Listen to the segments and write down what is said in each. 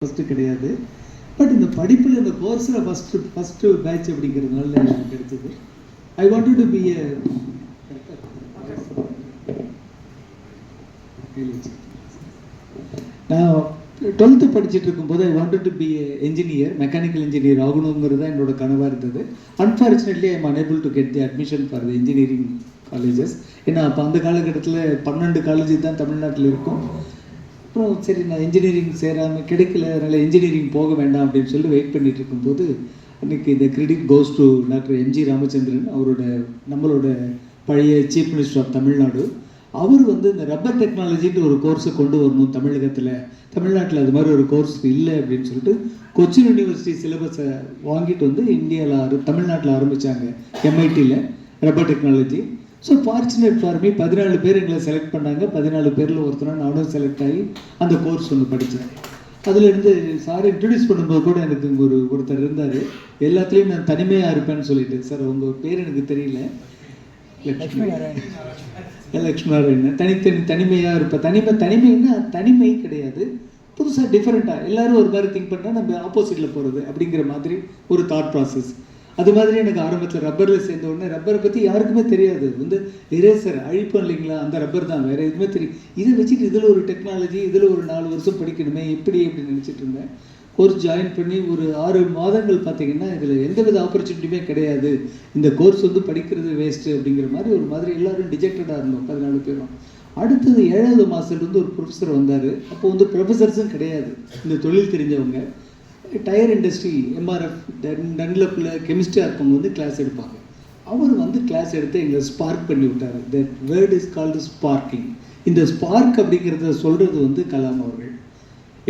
First கிடையாது. But இந்த படிப்பில் இந்த கோர்ஸில் ஃபஸ்ட்டு பேட்ச் அப்படிங்கிறதுனால எனக்கு கிடைச்சது. I wanted to be a நான் 12th படிச்சுட்டு இருக்கும்போது I wanted to be engineer, mechanical engineer ஆகணுங்கிறது தான் என்னோட கனவாக இருந்தது. Unfortunately I am unable to get the admission for the engineering colleges. ஏன்னா அப்போ அந்த காலகட்டத்தில் 12 காலேஜ் தான் தமிழ்நாட்டில் இருக்கும். அப்புறம் சரி நான் இன்ஜினியரிங் சேராமல் கிடைக்கல, அதனால் இன்ஜினியரிங் போக வேண்டாம் அப்படின்னு சொல்லி வெயிட் பண்ணிட்டு இருக்கும்போது அன்றைக்கி இந்த credit goes to doctor MG Ramachandran, நம்மளோட பழைய சீஃப் மினிஸ்டர் ஆஃப் தமிழ்நாடு. அவர் வந்து இந்த ரப்பர் டெக்னாலஜின்னு ஒரு கோர்ஸை கொண்டு வரணும் தமிழ்நாட்டில் அது மாதிரி ஒரு கோர்ஸ் இல்லை அப்படின்னு சொல்லிட்டு கொச்சின் யூனிவர்சிட்டி சிலபஸை வாங்கிட்டு வந்து தமிழ்நாட்டில் ஆரம்பித்தாங்க MITயில் rubber technology. So fortunate for me 14 பேர் எங்களை செலக்ட் பண்ணாங்க. 14 பேரில் ஒருத்தனாக நானும் செலக்ட் ஆகி அந்த கோர்ஸ் ஒன்று படித்தேன். அதுலேருந்து சார் இன்ட்ரடியூஸ் பண்ணும்போது கூட எனக்கு ஒருத்தர் இருந்தார், எல்லாத்துலேயும் நான் தனிமையாக இருப்பேன்னு சொல்லிட்டு. சார் உங்கள் பேர் எனக்கு தெரியல, லக்ஷ்மணாராயணன். தனிமையாக இருப்பேன். தனிமைன்னா தனிமை கிடையாது, புதுசாக டிஃப்ரெண்ட்டாக எல்லாரும் ஒரு மாதிரி திங்க் பண்ணால் நம்ம ஆப்போசிட்டில் போகிறது அப்படிங்கிற மாதிரி ஒரு தாட் ப்ராசஸ். அது மாதிரி எனக்கு ஆரம்பத்தில் ரப்பரில் சேர்ந்த உடனே ரப்பரை பற்றி யாருக்குமே தெரியாது. வந்து இரேசர் அழிப்போம் இல்லைங்களா, அந்த ரப்பர் தான், வேறு எதுவுமே தெரியும். இதை வச்சுட்டு இதில் ஒரு டெக்னாலஜி, இதில் ஒரு 4 வருஷம் படிக்கணுமே எப்படி நினச்சிட்டு இருந்தேன். கோர்ஸ் ஜாயின் பண்ணி ஒரு 6 மாதங்கள் பார்த்தீங்கன்னா இதில் எந்தவித ஆப்பர்ச்சுனிட்டியுமே கிடையாது, இந்த கோர்ஸ் வந்து படிக்கிறது வேஸ்ட்டு அப்படிங்கிற மாதிரி எல்லோரும் டிஜெக்டடாக இருந்தோம் 14 பேரும். அடுத்தது 7வது மாதத்துலேருந்து ஒரு ப்ரொஃபஸர் வந்தார். அப்போ வந்து ப்ரொஃபஸர்ஸும் கிடையாது, இந்த தொழில் தெரிஞ்சவங்க. டயர் இண்டஸ்ட்ரி MRF டன்லப்பில் கெமிஸ்ட்ரியாக இருக்கவங்க வந்து கிளாஸ் எடுப்பாங்க. அவர் வந்து கிளாஸ் எடுத்து எங்களை ஸ்பார்க் பண்ணி விட்டார். That word is called sparking. இந்த ஸ்பார்க் அப்படிங்கிறத சொல்கிறது வந்து கலாம் அவர்கள்.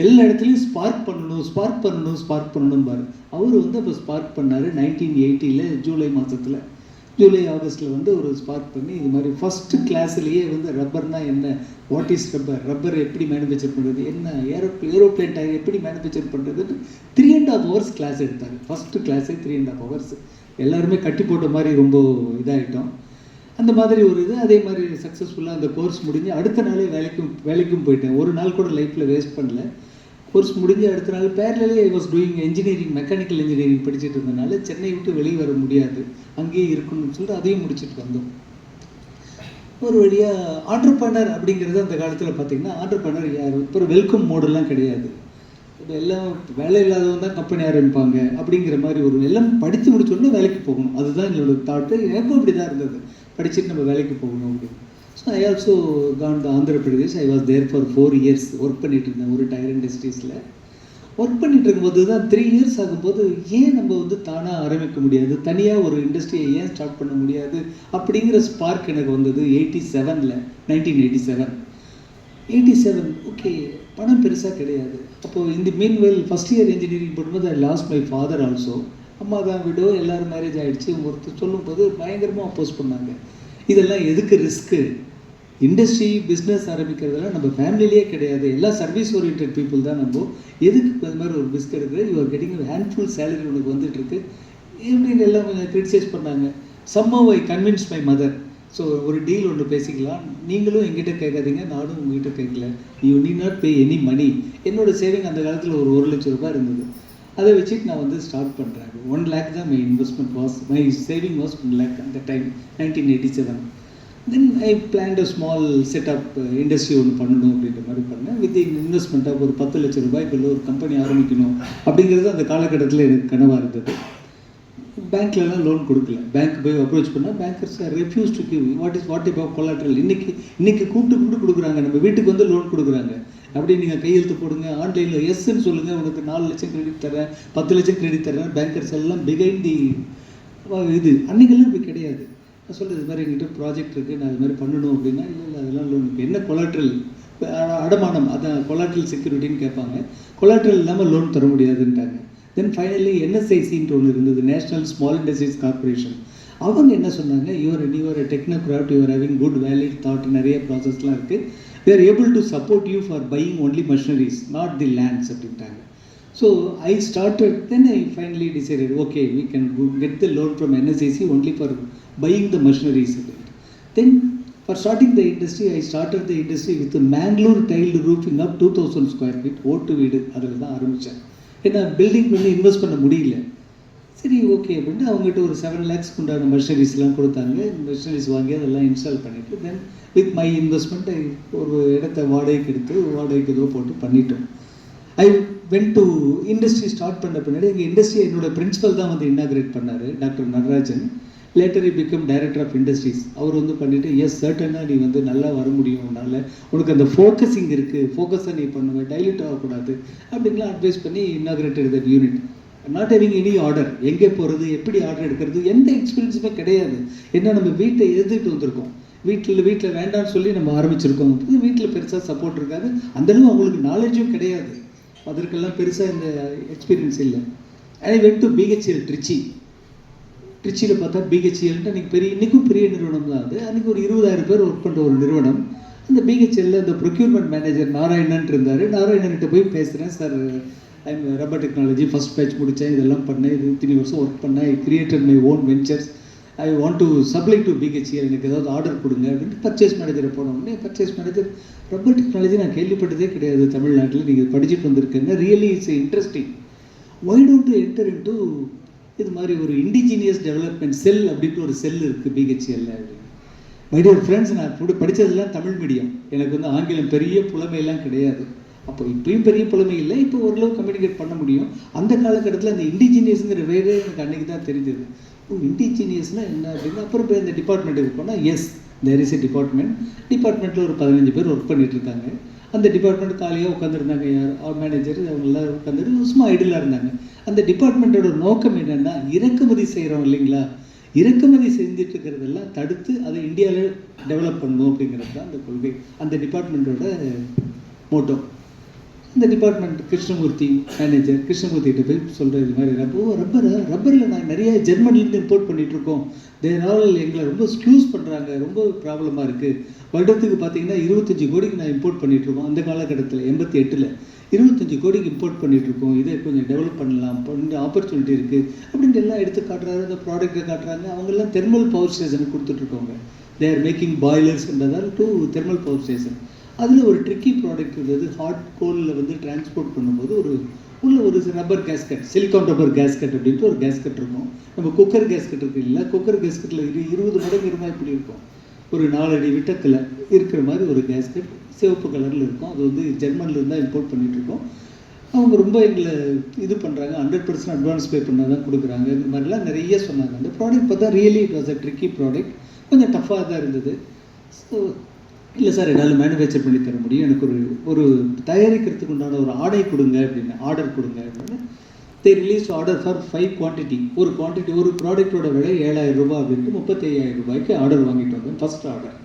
எல்லா இடத்துலையும் ஸ்பார்க் பண்ணணும் பாரு. அவர் வந்து அப்போ ஸ்பார்க் பண்ணார் 1980 ஜூலை மாதத்தில், ஜூலை ஆகஸ்ட்டில் வந்து ஒரு ஸ்பார்க் பண்ணி இது மாதிரி ஃபஸ்ட்டு கிளாஸ்லேயே வந்து ரப்பர்னா என்ன, வாட் இஸ் ரப்பர் எப்படி மேனுஃபேக்சர் பண்ணுறது, என்ன ஏரோப்ளேன் டயர் எப்படி மேனுஃபேக்சர் பண்ணுறதுன்னு 3.5 hours கிளாஸ் எடுத்தார். ஃபஸ்ட்டு கிளாஸே 3.5 hours. எல்லாருமே கட்டி போட்ட மாதிரி ரொம்ப இதாகிட்டோம். அந்த மாதிரி ஒரு இது. அதே மாதிரி சக்ஸஸ்ஃபுல்லாக அந்த கோர்ஸ் முடிஞ்சு அடுத்த நாளே வேலைக்கும் போயிட்டேன். ஒரு நாள் கூட லைஃப்பில் வேஸ்ட் பண்ணல. கோர்ஸ் முடிஞ்சு அடுத்த நாள் பேரலே I was doing engineering, mechanical engineering படிச்சுட்டு இருந்தனால சென்னை விட்டு வெளியே வர முடியாது, அங்கேயே இருக்கணும்னு சொல்லிட்டு அதையும் முடிச்சுட்டு வந்தோம். ஒரு வழியாக ஆண்டர்ப்ரனர் அப்படிங்கிறது அந்த காலத்தில் பார்த்திங்கன்னா ஆண்டர்ப்ரனர் யார், இப்போ வெல்கம் மோடெல்லாம் கிடையாது. இப்போ எல்லாம் வேலை இல்லாதவங்க தான் கம்பெனி ஆரம்பிப்பாங்க அப்படிங்கிற மாதிரி ஒரு எல்லாம் படித்து முடிச்சோடனே வேலைக்கு போகணும், அதுதான் என்னோடய தாட்டு. எனக்கும் அப்படி தான் இருந்தது, படிச்சுட்டு நம்ம வேலைக்கு போகணும் அப்படின்னு. So I also gone to Andhra Pradesh. I was there for 4 years work பண்ணிட்டு இருந்தேன் ஒரு டயர் இண்டஸ்ட்ரீஸில். ஒர்க் பண்ணிட்டு இருக்கும்போது தான் 3 years ஆகும்போது ஏன் நம்ம வந்து தானாக ஆரம்பிக்க முடியாது, தனியாக ஒரு இண்டஸ்ட்ரியை ஏன் ஸ்டார்ட் பண்ண முடியாது அப்படிங்கிற ஸ்பார்க் எனக்கு வந்தது 1987. ஓகே, பணம் பெருசாக கிடையாது. அப்போது இந்த மீன்வெல் ஃபஸ்ட் இயர் இன்ஜினியரிங் பண்ணும்போது ஐ லாஸ்ட் மை ஃபாதர் ஆல்சோ. அம்மா தான் விடோ, எல்லோரும் மேரேஜ் ஆகிடுச்சு. ஒருத்தர் சொல்லும்போது பயங்கரமாக அப்போஸ் பண்ணாங்க, இதெல்லாம் எதுக்கு ரிஸ்க்கு, இண்டஸ்ட்ரி பிஸ்னஸ் ஆரம்பிக்கிறதெல்லாம் நம்ம ஃபேமிலியே கிடையாது, எல்லாம் சர்வீஸ் ஓரியன்ட் பீப்புள் தான், நம்ம எதுக்கு அது மாதிரி ஒரு ரிஸ்க் எடுக்கிற, யூஆர் கெட்டிங் ஹேண்ட்ஃபுல் சேலரி உனக்கு வந்துட்டுருக்கு இப்படின்னு எல்லாம் கொஞ்சம் கிரிட்டிசைஸ் பண்ணாங்க. Somehow I convince my mother. So ஒரு டீல் ஒன்று பேசிக்கலாம், நீங்களும் எங்கிட்ட கேட்காதீங்க, நானும் உங்ககிட்ட கேட்கல, you need not pay any money. என்னோடய சேவிங் அந்த காலத்தில் ஒரு 1 லட்சம் ரூபாய் இருந்தது. அதை வச்சுட்டு நான் வந்து ஸ்டார்ட் பண்ணுறேன். 1 lakh தான் my investment was, my saving was 1 lakh அந்த time 1987. Then I plant a small setup industry ஒன்று பண்ணணும் அப்படின்ற மாதிரி பண்ணேன். வித் இன்வெஸ்ட்மெண்ட்டாக ஒரு 10 லட்சம் ரூபாய்க்குள்ள ஒரு கம்பெனி ஆரம்பிக்கணும் அப்படிங்கிறது அந்த காலகட்டத்தில் எனக்கு கனவாக இருந்தது. பேங்க்லலாம் லோன் கொடுக்கல. பேங்க் போய் அப்ரோச் பண்ணால் bankers refuse to give. What இப் ஆஃப் கொலாட்ரல். இன்றைக்கி கூப்பிட்டு கொடுக்குறாங்க, நம்ம வீட்டுக்கு வந்து லோன் கொடுக்குறாங்க. அப்படி நீங்கள் கையெழுத்து போடுங்க, ஆன்லைனில் எஸ்ன்னு சொல்லுங்கள், உனக்கு 4 லட்சம் கிரெடிட் தரேன், 10 லட்சம் கிரெடிட் தரேன். பேங்கர்ஸ் எல்லாம் பிகைண்ட் தி இது. அன்றைக்கெல்லாம் இப்படி கிடையாது. நான் சொல்கிறது இது மாதிரி எங்கிட்ட ப்ராஜெக்ட் இருக்குது, நான் இது மாதிரி பண்ணணும் அப்படின்னா, இல்லை அதெல்லாம் லோன். இப்போ என்ன கொலாட்ரல், அடமானம், அதான் கொலாட்ரல் செக்யூரிட்டின்னு கேட்பாங்க. கொலாட்ரல் இல்லாமல் லோன் தர முடியாதுன்ட்டாங்க. தென் ஃபைனலி NSICன்ட்டு ஒன்று இருந்தது, நேஷ்னல் ஸ்மால் இண்டஸ்ட்ரீஸ் கார்பரேஷன். அவங்க என்ன சொன்னாங்க, your technocraft, your having good valid thought, நிறைய ப்ராசஸ்லாம் இருக்குது, they are able to support you for buying only machineries, not the lands அப்படின்ட்டாங்க. So I started, then I finally decided, okay, we can get the loan from NSIC only for buying the machineries. Then For starting the industry, I started the industry with a Mangalore tiled roofing of 2000 square feet, ஓட்டு வீடு அதில் தான் ஆரம்பித்தேன். ஏன்னா building பண்ணி invest பண்ண முடியல. சரி ஓகே அப்படின்ட்டு அவங்ககிட்ட ஒரு 7 lakhs உண்டான மெஷினரிஸ்லாம் கொடுத்தாங்க. மெஷினரிஸ் வாங்கி அதெல்லாம் இன்ஸ்டால் பண்ணிவிட்டு தென் வித் மை இன்வெஸ்ட்மெண்ட் ஒரு இடத்த வாடகைக்கு எடுத்து வாடகைக்கு ஏதோ போட்டு பண்ணிட்டோம். I went to industry start பண்ண பின்னாடி எங்கள் இண்டஸ்ட்ரி என்னோட பிரின்சிபல் தான் வந்து இன்னாகிரேட் பண்ணார், doctor Natarajan. Later become director of industries. அவர் வந்து பண்ணிவிட்டு எஸ் சர்டனாக நீ வந்து நல்லா வர முடியும், உன்னால் உனக்கு அந்த ஃபோக்கஸிங் இருக்குது, ஃபோக்கஸை நீ பண்ணுவேன், டைல்யூட் ஆகக்கூடாது அப்படின்லாம் அட்வைஸ் பண்ணி inaugurated that unit. Not having any order, எங்கே போகிறது, எப்படி ஆர்டர் எடுக்கிறது, எந்த எக்ஸ்பீரியன்ஸுமே கிடையாது. ஏன்னா நம்ம வீட்டை எதிர்த்துட்டு வந்திருக்கோம், வீட்டில் வேண்டாம்னு சொல்லி நம்ம ஆரம்பிச்சிருக்கோம். வீட்டில் பெருசாக சப்போர்ட் இருக்காது, அந்தளவு அவங்களுக்கு நாலேஜும் கிடையாது, அதற்கெல்லாம் பெருசாக இந்த எக்ஸ்பீரியன்ஸ் இல்லை. ஐ வென்ட் டு பிஹெச்எல் திருச்சியில் பார்த்தா பிஹெச்எல்ன்ட்டு அன்றைக்கி இன்றைக்கும் பெரிய நிறுவனம் தான் அது. அன்றைக்கி ஒரு 20,000 பேர் ஒர்க் பண்ணுற ஒரு நிறுவனம். அந்த பிஹெச்எல்லில் அந்த ப்ரொக்யூர்மெண்ட் மேனேஜர் நாராயணன் இருந்தார். நாராயணன்கிட்ட போய் பேசுகிறேன், sir I'm rubber technology first batch முடித்தேன், இதெல்லாம் பண்ணேன், இது 3 வருஷம் ஒர்க் பண்ணேன், I created my own ventures, I want to supply to BHEL, எனக்கு ஏதாவது ஆர்டர் கொடுங்க அப்படின்ட்டு பர்ச்சேஸ் மேனேஜரை போனோடனே பர்ச்சேஸ் மேனேஜர் ரப்பர் டெக்னாலஜி நான் கேள்விப்பட்டதே கிடையாது தமிழ்நாட்டில், நீங்கள் படிச்சுட்டு வந்திருக்கேங்க, really it's interesting, why don't to enter into இது மாதிரி ஒரு இண்டிஜினியஸ் டெவலப்மெண்ட் செல் அப்படின்ட்டு ஒரு செல் இருக்குது பிஹெச்எல்ல அப்படின்னு. மை டியர் ஃப்ரெண்ட்ஸ், நான் படித்ததெல்லாம் தமிழ் மீடியம், எனக்கு வந்து ஆங்கிலம் பெரிய புலமையெல்லாம் கிடையாது. அப்போ இப்பயும் பெரிய புலமை இல்லை, இப்போ ஓரளவு கம்யூனிகேட் பண்ண முடியும். அந்த காலகட்டத்தில் அந்த இண்டிஜினியஸ்ங்கிற வேறு எனக்கு அன்றைக்கி தான் தெரிஞ்சது. இண்டிஜினியஸ்னால் என்ன அப்படின்னா அப்புறம் போய் அந்த டிபார்ட்மெண்ட்டுக்கு போனால் எஸ் தேர் இஸ் எ டிபார்ட்மெண்ட்டில் ஒரு 15 பேர் ஒர்க் பண்ணிகிட்டு இருக்காங்க. அந்த டிபார்ட்மெண்ட் காலியாக உட்காந்துருந்தாங்க, யார் மேனேஜர் அவங்களாம் உட்காந்துட்டு சும்மா ஐடியலாக இருந்தாங்க. அந்த டிபார்ட்மெண்ட்டோட நோக்கம் என்னென்னா இறக்குமதி செய்கிறோம் இல்லைங்களா, இறக்குமதி செஞ்சுட்டு இருக்கிறதெல்லாம் தடுத்து அதை இந்தியாவில் டெவலப் பண்ணணும் அப்படிங்கிறது தான் அந்த கொள்கை, அந்த டிபார்ட்மெண்ட்டோட மோட்டோ. இந்த டிபார்ட்மெண்ட் கிருஷ்ணமூர்த்தி மேனேஜர், கிருஷ்ணமூர்த்திகிட்ட போய் சொல்கிற இது மாதிரி ரப்பரில் நான் நிறைய ஜெர்மனிலேருந்து இம்போர்ட் பண்ணிகிட்ருக்கோம், தேனால் எங்களை ரொம்ப ஸ்க்யூஸ் பண்ணுறாங்க, ரொம்ப ப்ராப்ளமாக இருக்குது, வருடத்துக்கு பார்த்தீங்கன்னா 25 கோடிக்கு நான் இம்போர்ட் பண்ணிகிட்ருக்கோம். அந்த காலகட்டத்தில் 88 25 கோடிக்கு இம்போர்ட் பண்ணிகிட்ருக்கோம், இதை கொஞ்சம் டெவலப் பண்ணலாம், ஆப்பர்ச்சுனிட்டி இருக்குது அப்படின்ட்டு எல்லாம் எடுத்து காட்டுறாரு. அந்த ப்ராடக்ட்டை காட்டுறாங்க. அவங்கெல்லாம் தெர்மல் பவர் ஸ்டேஷனுக்கு கொடுத்துட்ருக்கோங்க, தே ஆர் மேக்கிங் பாய்லர்ஸ்ன்றதால் டு தெர்மல் பவர் ஸ்டேஷன். அதில் ஒரு ட்ரிக்கி ப்ராடக்ட் இருந்தது, ஹாட் கோலில் வந்து டிரான்ஸ்போர்ட் பண்ணும்போது ஒரு rubber gasket, silicon rubber gasket அப்படின்ட்டு ஒரு கேஸ்கட் இருக்கும். நம்ம குக்கர் கேஸ்கட் இருக்குது இல்லை, குக்கர் கேஸ்கட்டில் 20 மடங்கு இருந்தால் இப்படி இருக்கும், ஒரு 4 அடி விட்டத்தில் இருக்கிற மாதிரி ஒரு கேஸ்கட், சிவப்பு கலரில் இருக்கும். அது வந்து ஜெர்மனில் இருந்தால் இம்போர்ட் பண்ணிகிட்ருக்கோம். அவங்க ரொம்ப எங்களை இது பண்ணுறாங்க, 100% அட்வான்ஸ் பே பண்ணால் தான் கொடுக்குறாங்க, இந்த மாதிரிலாம் நிறைய சொன்னாங்க. அந்த ப்ராடக்ட் பார்த்தா really it was a tricky product, கொஞ்சம் டஃப்பாக தான் இருந்தது. ஸோ இல்லை சார் என்னால் மேனுஃபேக்சர் பண்ணி தர முடியும், எனக்கு ஒரு தயாரிக்கிறதுக்கு உண்டான ஒரு ஆர்டர் கொடுங்க அப்படின்னு தே ரிலீஸ் ஆர்டர் ஃபார் 5 குவான்டிட்டி. ஒரு ப்ராடக்டோட விலை 7,000 ரூபாய் அப்படின்ட்டு 35,000 ரூபாய்க்கு ஆர்டர் வாங்கிட்டு வந்தேன், ஃபஸ்ட் ஆர்டர்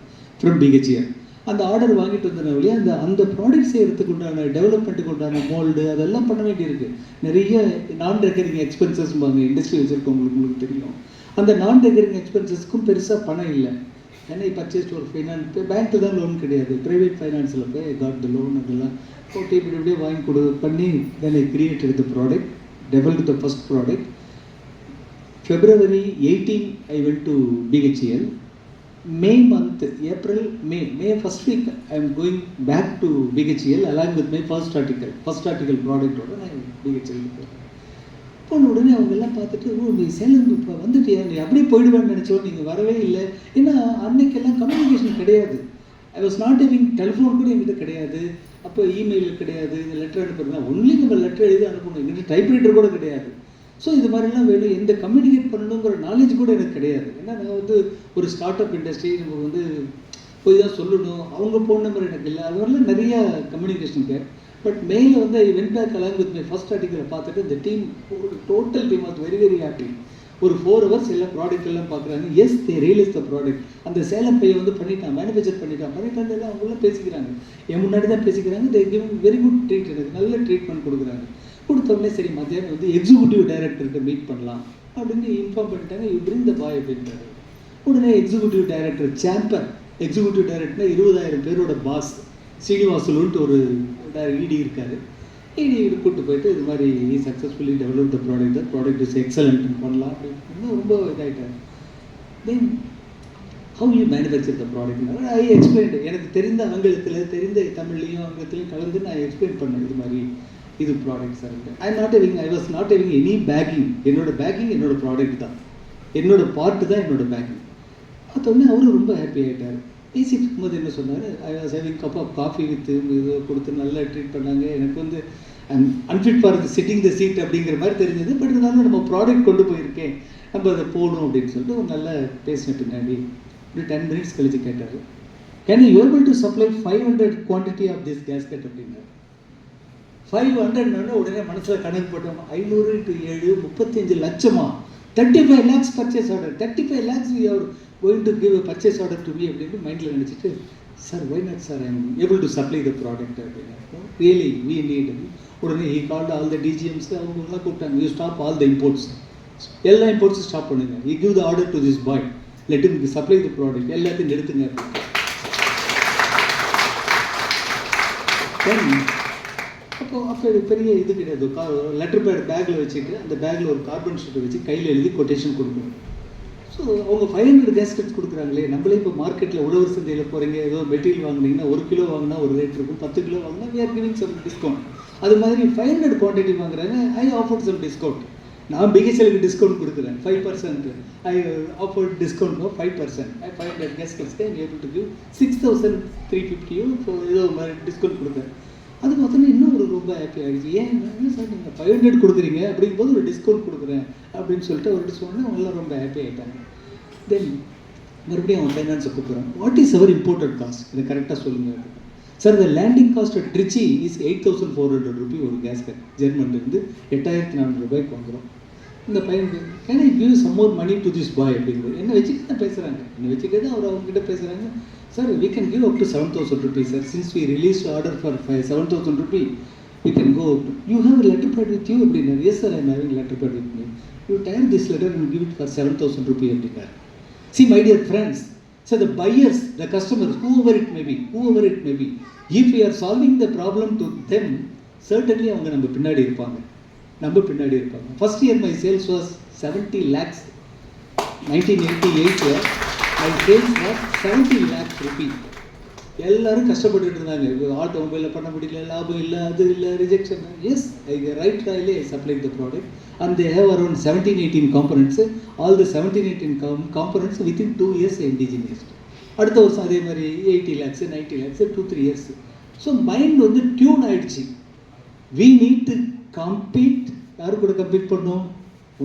ஃப்ரம் பிஹெச்எல். அந்த ஆர்டர் வாங்கிட்டு வந்தன வழியே அந்த ப்ராடக்ட் செய்கிறதுக்கு உண்டான டெவலப்மெண்ட்டுக்கு உண்டான மோல்டு அதெல்லாம் பண்ண வேண்டியிருக்கு. நிறைய நான் ரெக்கரிங் எக்ஸ்பென்சஸ் இண்டஸ்ட்ரி வச்சுருக்கவங்களுக்கு தெரியும். அந்த நான் ரெக்கரிங் எக்ஸ்பென்சஸ்க்கும் பெருசாக பணம் இல்லை. ஏன்னா பர்ச்சேஸ் ஒரு ஃபைனான்ஸ் பேங்க்கில் தான் லோன் கிடையாது, ப்ரைவேட் ஃபைனான்ஸில் போய் காட் த லோன் அதெல்லாம் போட்டு இப்படியே வாங்கி பண்ணி then I created the product, developed the first product. February 18 I went to BHEL. May month, May first week I am going back to BHEL along with my first article product ஓட நான் BHEL போன உடனே அவங்க எல்லாம் பார்த்துட்டு நீ சேலம் இப்போ வந்துட்டியா, நீ அப்படியே போயிடுவேன்னு நினச்சோம், நீங்கள் வரவே இல்லை. ஏன்னா அன்னைக்கெல்லாம் கம்யூனிகேஷன் கிடையாது, ஐ வாஸ் நாட் ஹேவிங் டெலிஃபோன் கூட என்கிட்ட கிடையாது, அப்போ இமெயில் கிடையாது, இந்த லெட்டர் அனுப்புறதுனா ஒன்லி நம்ம லெட்டர் எழுதி அனுப்பணும், எங்கிட்ட டைப்ரைட்டர் கூட கிடையாது. ஸோ இது மாதிரிலாம் வேணும், எந்த கம்யூனிகேட் பண்ணணுங்கிற நாலேஜ் கூட எனக்கு கிடையாது. ஏன்னா நான் வந்து ஒரு ஸ்டார்ட் அப் இண்டஸ்ட்ரி, நம்ம வந்து போய் தான் சொல்லணும், அவங்க ஃபோன் நம்பர் எனக்கு இல்லை, அது மாதிரிலாம் நிறைய கம்யூனிகேஷன் கேர். பட் மெயிலில் வந்து I went back along with my first ஆர்டிக்கலை பார்த்துட்டு இந்த team total team was very very happy. ஒரு 4 hours எல்லாம் ப்ராடக்ட் எல்லாம் பார்க்குறாங்க. Yes they realise the product. அந்த சேலம் பையை வந்து மேனுஃபேக்சர் பண்ணிட்டான் எல்லாம் அவங்களாம் பேசிக்கிறாங்க, என் முன்னாடி தான் பேசிக்கிறாங்க. They give very good treat, எனக்கு நல்ல ட்ரீட்மெண்ட் கொடுக்குறாங்க. கொடுத்தோடனே சரி மத்தியானம் வந்து எக்ஸிக்யூட்டிவ் டைரக்டர்கிட்ட மீட் பண்ணலாம் அப்படின்னு இன்ஃபார்ம் பண்ணிட்டாங்க. யூ பிரிங் த பாய் அப்படின்றாரு. உடனே executive director sambar, executive director 20,000 பேரோட பாஸ் ஸ்ரீனிவாசலுன்ட்டு ஒரு இடி இருக்காரு. இடி கூப்பிட்டு போயிட்டு இது மாதிரி successfully develop the product is excellent பண்ணலாம் அப்படின்னு ரொம்ப இதாகிட்டார். Then how you manufacture the product. I explain, எனக்கு தெரிந்த ஆங்கிலத்தில் தெரிந்த தமிழ்லையும் ஆங்கிலத்திலையும் கலந்து நான் எக்ஸ்பிளைன் பண்ணேன். இது மாதிரி இது product sir. I was not having any packing. என்னோட பேக்கிங் என்னோட ப்ராடக்ட் தான், என்னோட பார்ட்டு தான் என்னோட பேக்கிங். பார்த்தோன்னே அவரும் ரொம்ப ஹாப்பி ஆகிட்டார். பேசிட்டு இருக்கும்போது என்ன சொன்னார், I was having cup of coffee with இது கொடுத்து நல்லா ட்ரீட் பண்ணாங்க. எனக்கு வந்து unfit for sitting the seat அப்படிங்கிற மாதிரி தெரிஞ்சது. பட் இருந்தாலும் நம்ம ப்ராடக்ட் கொண்டு போயிருக்கேன், நம்ம அதை போகணும் அப்படின்னு சொல்லிட்டு ஒரு நல்லா பேசின பின்னாடி ஒரு 10 minutes கழிச்சு கேட்டார், can you able to supply 500 quantity of this gasket அப்படின்னாரு. 500 உடனே மனசில் கணக்கு போட்டோம். 500 × 7 35 லட்சமா, 35 lakhs purchase order, 35 lakhs we are going to give a purchase order to me அப்படின்னு மைண்டில் நினச்சிட்டு, sir why not sir, I am able to supply the product அப்படின்னு. Really we need. உடனே he called all the DGMs, அவங்களாம் கூப்பிட்டாங்க, you stop all the imports, எல்லா இம்போர்ட்ஸும் stop பண்ணுங்க, you give the order to this boy, let him supply the product, எல்லாத்தையும் நிறுத்துங்க. அப்போ பெரிய இது கிடையாது. லெட்டர் பேட் பேக்கில் வச்சுட்டு அந்த பேக்கில் ஒரு கார்பன் ஷீட்டை வச்சு கையில் எழுதி கொட்டேஷன் கொடுக்கணும். ஸோ அவங்க 500 கேஸ்கெட்ஸ் கொடுக்குறாங்களே, நம்மளே இப்போ மார்க்கெட்டில் உழவர் சந்தையில் போகிறீங்க, ஏதோ மெட்டீரியல் வாங்கினீங்கன்னா 1 கிலோ வாங்கினா ஒரு ரேட் இருக்கும், 10 கிலோ வாங்கினா we are giving some discount. அது மாதிரி 500 குவான்டிட்டி வாங்குறாங்க, ஐ ஆஃபர்ட் சம் டிஸ்கவுண்ட். நான் பிஹெச்எலுக்கு டிஸ்கவுண்ட் கொடுக்குறேன் 5%. I offered discount for 5%. 500 கேஸ்கெட்ஸ்க்கு ஐ ஏபிள் டு கிவ் 6350 இப்போ ஏதோ மாதிரி டிஸ்கவுண்ட் கொடுக்குறேன். அது பார்த்தோன்னா இன்னும் ஒரு ரொம்ப ஹாப்பி ஆகிடுச்சு. ஏன் சார் நீங்கள் 500 கொடுக்குறீங்க அப்படிங்கும்போது ஒரு டிஸ்கவுண்ட் கொடுக்குறேன் அப்படின்னு சொல்லிட்டு அவர்கிட்ட சொன்னேன். அவங்களாம் ரொம்ப ஹாப்பி ஆகிட்டாங்க. தென் மறுபடியும் அவன் ஃபைனான்ஸை கூப்பிட்றான். What is our imported cost, இதை கரெக்டாக சொல்லுங்கள் sir. The landing cost at Trichy is 8400 rupee ஒரு கேஸ்கெட். ஜெர்மன்லேருந்து 8400 ரூபாய்க்கு வாங்குகிறோம். இந்த பையனுக்கு can I give some more money to this boy அப்படிங்கிறது. என்ன வச்சுட்டு தான் பேசுகிறாங்க, என்ன வச்சுட்டு தான் அவர் அவங்ககிட்ட பேசுகிறாங்க. Sir we can give up to 7000 rupees sir, since we released order for 7000 rupees we can go up to, you have a letter pad with you அப்படின்னா. yes sir, I am having letter pad with me, you tear this letter and give it for 7000 rupees அப்படின்னா. See my dear friends, so the buyers, the customers, whoever it may be, if we are solving the problem to them, certainly அவங்க நம்ம பின்னாடி இருப்பாங்க. First year my sales was 70 lakhs. 1988 my sales was 70 lakhs rupees. எல்லாரும் கஷ்டப்பட்டுட்டு இருந்தாங்க. ஆட்டோமொபைலில் பண்ண முடியல, லாபம் இல்லை, அது இல்லை, ரிஜெக்ஷன். எஸ், ரைட் ராயிலே I supplied the product and they have around 17-18 components. All the 17-18 components within 2 years indigenized. அடுத்த வருஷம் அதே மாதிரி 80 lakhs 90 lakhs 2-3 years. So mind வந்து டியூன் ஆகிடுச்சு. we need to compete. யாரு கூட கம்பீட் பண்ணோம்?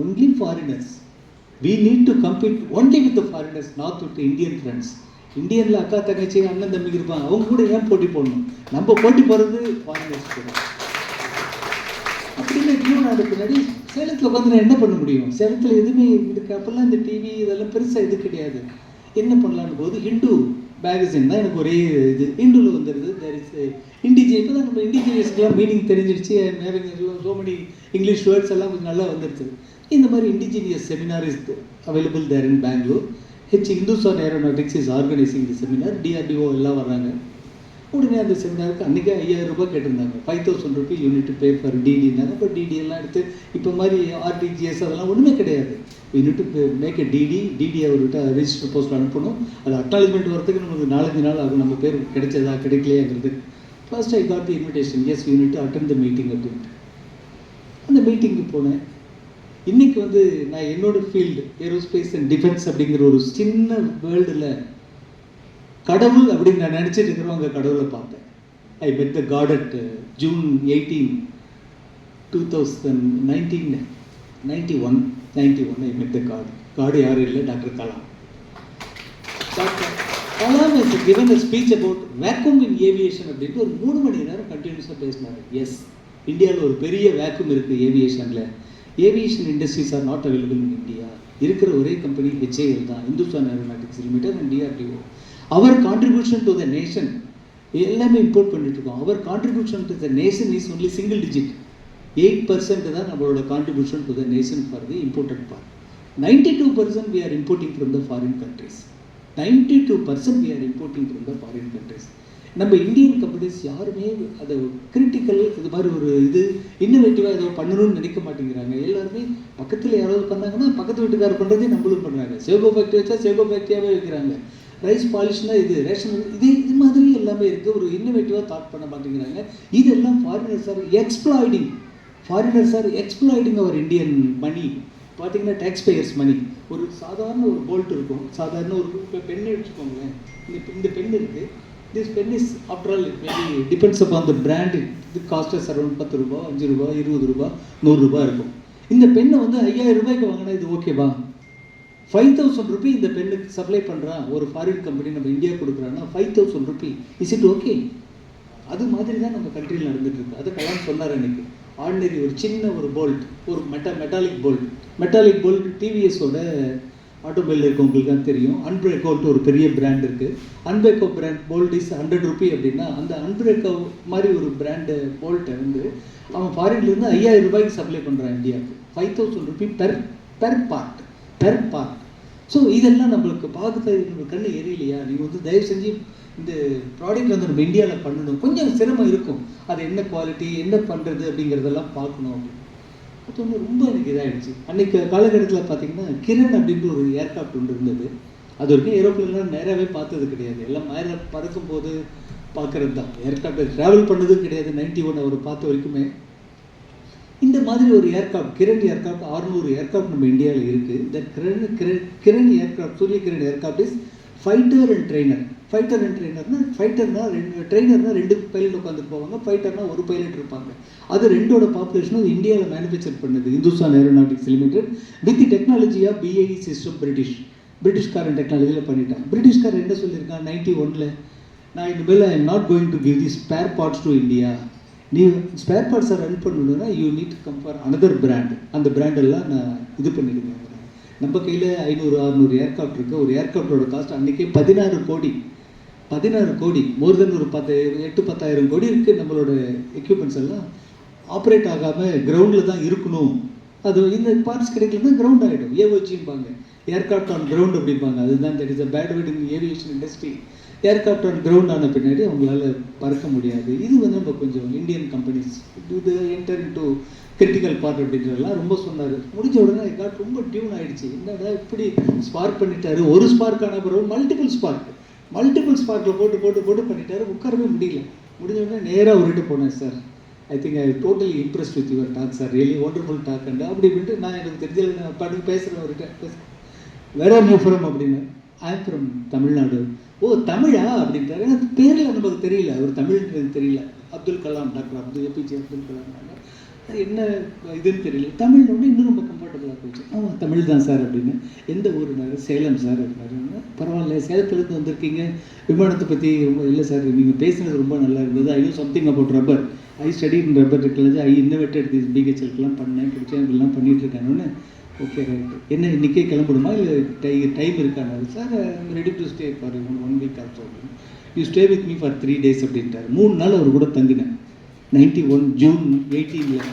only foreigners. we need to compete only with the foreigners, not with the Indian friends. இந்தியனில் அக்கா தங்கச்சி அண்ணன் தம்பிக்கு இருப்பாங்க, அவங்க கூட ஏன் போட்டி போடணும்? நம்ம போட்டி போடுறது ஃபாரினர்ஸ் கூட. அப்படின்னு டியூன் ஆன பின்னாடி சேலத்தில் உட்காந்து நான் என்ன பண்ண முடியும்? சேலத்தில் எதுவுமே இருக்கு அப்போல்லாம், இந்த டிவி இதெல்லாம் பெருசாக இது கிடையாது. என்ன பண்ணலான்னு போது ஹிந்து மேகசின் தான் எனக்கு ஒரே இது. ஹிந்துவில் வந்துடுது, தேர் இஸ் இண்டிஜினியஸ். இப்போ தான் நம்ம இண்டிஜினியஸ்க்கெலாம் மீனிங் தெரிஞ்சிருச்சு. ஸோ மெனி இங்கிலீஷ் வேர்ட்ஸ் எல்லாம் கொஞ்சம் நல்லா வந்துடுச்சு. இந்த மாதிரி indigenous seminar is available there in Bangalore. Hindustan Aeronautics is organizing the seminar. DRDO எல்லாம் வர்றாங்க. உடனே அந்த செமினாருக்கு அன்றைக்கே 5000 ரூபாய் கேட்டிருந்தாங்க. 5000 rupees you need to pay for DD-னாங்க. இப்போ DD எல்லாம் எடுத்து இப்போ மாதிரி RTGS அதெல்லாம் ஒன்றுமே கிடையாது. we need to make a DD அவர்கிட்ட ரெஜிஸ்டர் போஸ்ட்டில் அனுப்பணும். அது அக்னாலஜ்மெண்ட் வரதுக்கு நமக்கு 4-5 நாள் ஆகும். நம்ம பேர் கிடைச்சதா கிடைக்கலையாங்கிறது. First I got the invitation. Yes, you need to attend the meeting அப்படின்ட்டு அந்த மீட்டிங்கு போனேன். இன்றைக்கி வந்து நான் என்னோட ஃபீல்டு ஏரோஸ்பேஸ் அண்ட் டிஃபென்ஸ் அப்படிங்கிற ஒரு சின்ன வேர்ல்டில் கடவுள் அப்படின்னு நான் நினச்சிட்டு இருக்கிறவங்க கடவுளை பார்த்தேன். ஐ met the God at June 18, 2091 I met the God. God யாரும் இல்லை, doctor Kalam. Doctor Kalam has given a speech about vacuum in aviation அப்படின்ட்டு ஒரு 3 மணி நேரம் கண்டினியூஸாக பேசினார். எஸ், இந்தியாவில் ஒரு பெரிய வேக்யூம் இருக்குது ஏவியேஷனில். Aviation industries are not available in India. இருக்கிற ஒரே கம்பெனி HAL தான், Hindustan Aeronautics Limited and DRDO. Our contribution to the nation எல்லாமே இம்போர்ட் பண்ணிட்டு இருக்கோம். Our contribution to the nation is only single digit. 8% தான் நம்மளோட contribution to the nation for the imported part. 92% we are importing from the foreign countries. 92% we are importing from the foreign countries. நம்ம Indian companies யாருமே அதை critical இது மாதிரி ஒரு இது இன்னோவேட்டிவாக ஏதோ பண்ணணும்னு நினைக்க மாட்டேங்கிறாங்க. எல்லாருமே பக்கத்தில் யாராவது பண்ணாங்கன்னா பக்கத்து வீட்டுக்காரர் பண்ணுறதே நம்மளும் பண்ணுறாங்க. சேகோ ஃபேக்ட்ரி வச்சா சேகோ ஃபேக்ட்ரியாகவே வைக்கிறாங்க. ரைஸ் பாலிஷ்னால் இது ரேஷன் இது மாதிரி எல்லாமே இருக்குது. ஒரு இன்னோவேட்டிவாக தாட் பண்ண மாட்டேங்கிறாங்க. இதெல்லாம் ஃபாரினர்ஸ் ஆர் எக்ஸ்ப்ளாய்டிங் அவர் இந்தியன் மணி. பார்த்தீங்கன்னா டேக்ஸ் பேயர்ஸ் மணி. ஒரு சாதாரண ஒரு போல்ட் இருக்கும், சாதாரண ஒரு பெண்ணை வச்சுக்கோங்களேன். இந்த பென் இருக்குது. This pen is after all maybe depends upon the brand. இது காஸ்டஸ் அரௌண்ட் 10 ரூபா, 5 ரூபா, 20 ரூபா, 100 ரூபா இருக்கும். இந்த பெண்ணை வந்து 5000 ரூபாய்க்கு வாங்கினா இது ஓகேவா? 5000 ரூபி இந்த பெண்ணுக்கு சப்ளை பண்ணுறான் ஒரு ஃபாரின் கம்பெனி, நம்ம இந்தியா கொடுக்குறான்னா 5000 ரூபி. Is it okay? அது மாதிரி தான் நம்ம கண்ட்ரியில் நடந்துட்டு இருக்கு. அதை கலாம் சொன்னார் அன்னைக்கு. ஆர்டினரி ஒரு சின்ன ஒரு போல்ட், ஒரு மெட்டாலிக் போல்ட் டிவிஎஸோட ஆட்டோமொபைல் இருக்கவங்களுக்கு தான் தெரியும். அன்பிரேக்கோன்ட்டு ஒரு பெரிய பிராண்ட் இருக்குது. அன்பிரேக்கோ பிராண்ட் போல்ட் இஸ் 100 ரூபி அப்படின்னா, அந்த அன்பிரேக்கோ மாதிரி ஒரு பிராண்டு போல்ட்டை வந்து அவன் ஃபாரின்லேருந்து 5000 ரூபாய்க்கு சப்ளை பண்ணுறான் இந்தியாவுக்கு. 5000 ரூபி பெர் பார்ட். ஸோ இதெல்லாம் நம்மளுக்கு பார்க்குறது நம்ம கண்ணு எரியலையா? நீங்கள் வந்து தயவு செஞ்சு இந்த ப்ராடக்ட் வந்து நம்ம இந்தியாவில் பண்ணணும். கொஞ்சம் சிரமம் இருக்கும், அது என்ன குவாலிட்டி, என்ன பண்ணுறது அப்படிங்கிறதெல்லாம் பார்க்கணும் அப்படின்னு. அது ஒன்று ரொம்ப எனக்கு இதாகிடுச்சு. அன்றைக்கு காலகட்டத்தில் பார்த்தீங்கன்னா கிரண் அப்படின்ற ஒரு ஏர்க்ராஃப்ட் ஒன்று இருந்தது. அது வரைக்கும் ஏரோப்ளேன்லாம் நேராகவே பார்த்தது கிடையாது. எல்லாம் மேலே பறக்கும் போது பார்க்குறது தான். ஏர்க்ராஃப்ட் ட்ராவல் பண்ணதும் கிடையாது. 91 அவர் பார்த்த வரைக்குமே. இந்த மாதிரி ஒரு ஏர்க்ராஃப்ட், கிரண் ஏர்க்ராஃப்ட், 600 ஏர்க்ராஃப்ட் நம்ம இந்தியாவில் இருக்குது. இந்த Kiran aircraft, Surya Kiran aircraft is fighter and ட்ரெயினர்னா, ட்ரெயினர்னா 2 பைலட் உட்காந்து போவாங்க, ஃபைட்டர்னா ஒரு பைலட் இருப்பாங்க. அது 2ஓட பாப்புலேஷனும் இந்தியாவில் மேனுஃபேக்சர் பண்ணது Hindustan Aeronautics Limited with technology of BAE system. பிரிட்டிஷ்காரன் டெக்னாலஜியில் பண்ணிட்டான். பிரிட்டிஷ்காரன் என்ன சொல்லியிருக்கான் 91ல், நான் இனிமேல் I am not going to give the spare parts to India. நீ ஸ்பேர் பார்ட்ஸை ரன் பண்ணணுன்னா you need come for another brand. அந்த பிராண்டெல்லாம் நான் இது பண்ணிடுவேன். நம்ம கையில் 500-600 ஏர்க்ராஃப்ட் இருக்குது. ஒரு ஏர்க்ராஃப்டோட காஸ்ட் அன்றைக்கே 16 கோடி, மோர் தென் ஒரு 8-10,000 கோடி இருக்குது. நம்மளோட எக்யூப்மெண்ட்ஸ் எல்லாம் ஆப்ரேட் ஆகாமல் கிரவுண்டில் தான் இருக்கணும். அது இந்த பார்ட்ஸ் கிடைக்கலன்னா கிரவுண்ட் ஆகிடும். ஏஓஜிம்பாங்க, ஏர்க்ராஃப்ட் ஆன் கிரவுண்ட் அப்படிம்பாங்க. அதுதான் that is a bad word in aviation industry. Aircraft on ground ஆன பின்னாடி அவங்களால பறக்க முடியாது. இது வந்து நம்ம கொஞ்சம் இந்தியன் கம்பெனிஸ் இது என்டர் இன்டு கிரிட்டிக்கல் பார்ட் அப்படின்றதெல்லாம் ரொம்ப சொன்னார். முடிஞ்ச உடனே எக்காட் ரொம்ப டியூன் ஆகிடுச்சு. என்னடா இப்படி ஸ்பார்க் பண்ணிட்டாரு. ஒரு ஸ்பார்க் ஆன பிறகு மல்டிபிள் ஸ்பார்க்கில் போட்டு பண்ணிட்டாரு. உட்காரவே முடியல. முடிஞ்ச உடனே நேராக அவர்கிட்ட போனேன். Sir, I think I totally impressed with your talk sir, really wonderful talk and அப்படி அப்படின்ட்டு நான் எனக்கு தெரிஞ்சது நான் பண்ணி பேசுகிறேன் அவர்கிட்ட. வேற நியூ ஃப்ரம் அப்படின்னு. I am from Tamil. Oh தமிழா அப்படின்ட்டாரு. எனக்கு பேரில் நமக்கு தெரியல, அவர் தமிழ்ன்றது தெரியல. டாக்டர் APJ அப்துல் கலாம் என்ன இதுன்னு தெரியல. தமிழ் ஒன்று இன்னும் ரொம்ப கம்ஃபர்டபுளாக போச்சு. ஆமாம் தமிழ் தான் சார் அப்படின்னு. எந்த ஊருனாரு? சேலம் சார் அப்படின்னாரு. பரவாயில்ல, சேலத்துலேருந்து வந்திருக்கீங்க, விமானத்தை பற்றி ரொம்ப இல்லை சார், நீங்கள் பேசுகிறது ரொம்ப நல்லா இருந்தது. I know something about rubber, I study in rubber technology, I innovated this BHLக்கெலாம் பண்ணேன், படித்தேன், இப்படிலாம் பண்ணிகிட்ருக்காங்கன்னு. Okay right. என்ன இன்றைக்கே கிளம்பணுமா இல்லை டைம் இருக்கானாரு? Sir ready to stay for 1 week also அப்படின்னு. You stay with me for 3 days அப்படின்ட்டார். 3 நாள் அவர் கூட தங்கினேன் 91 ஜூன் 18ல்.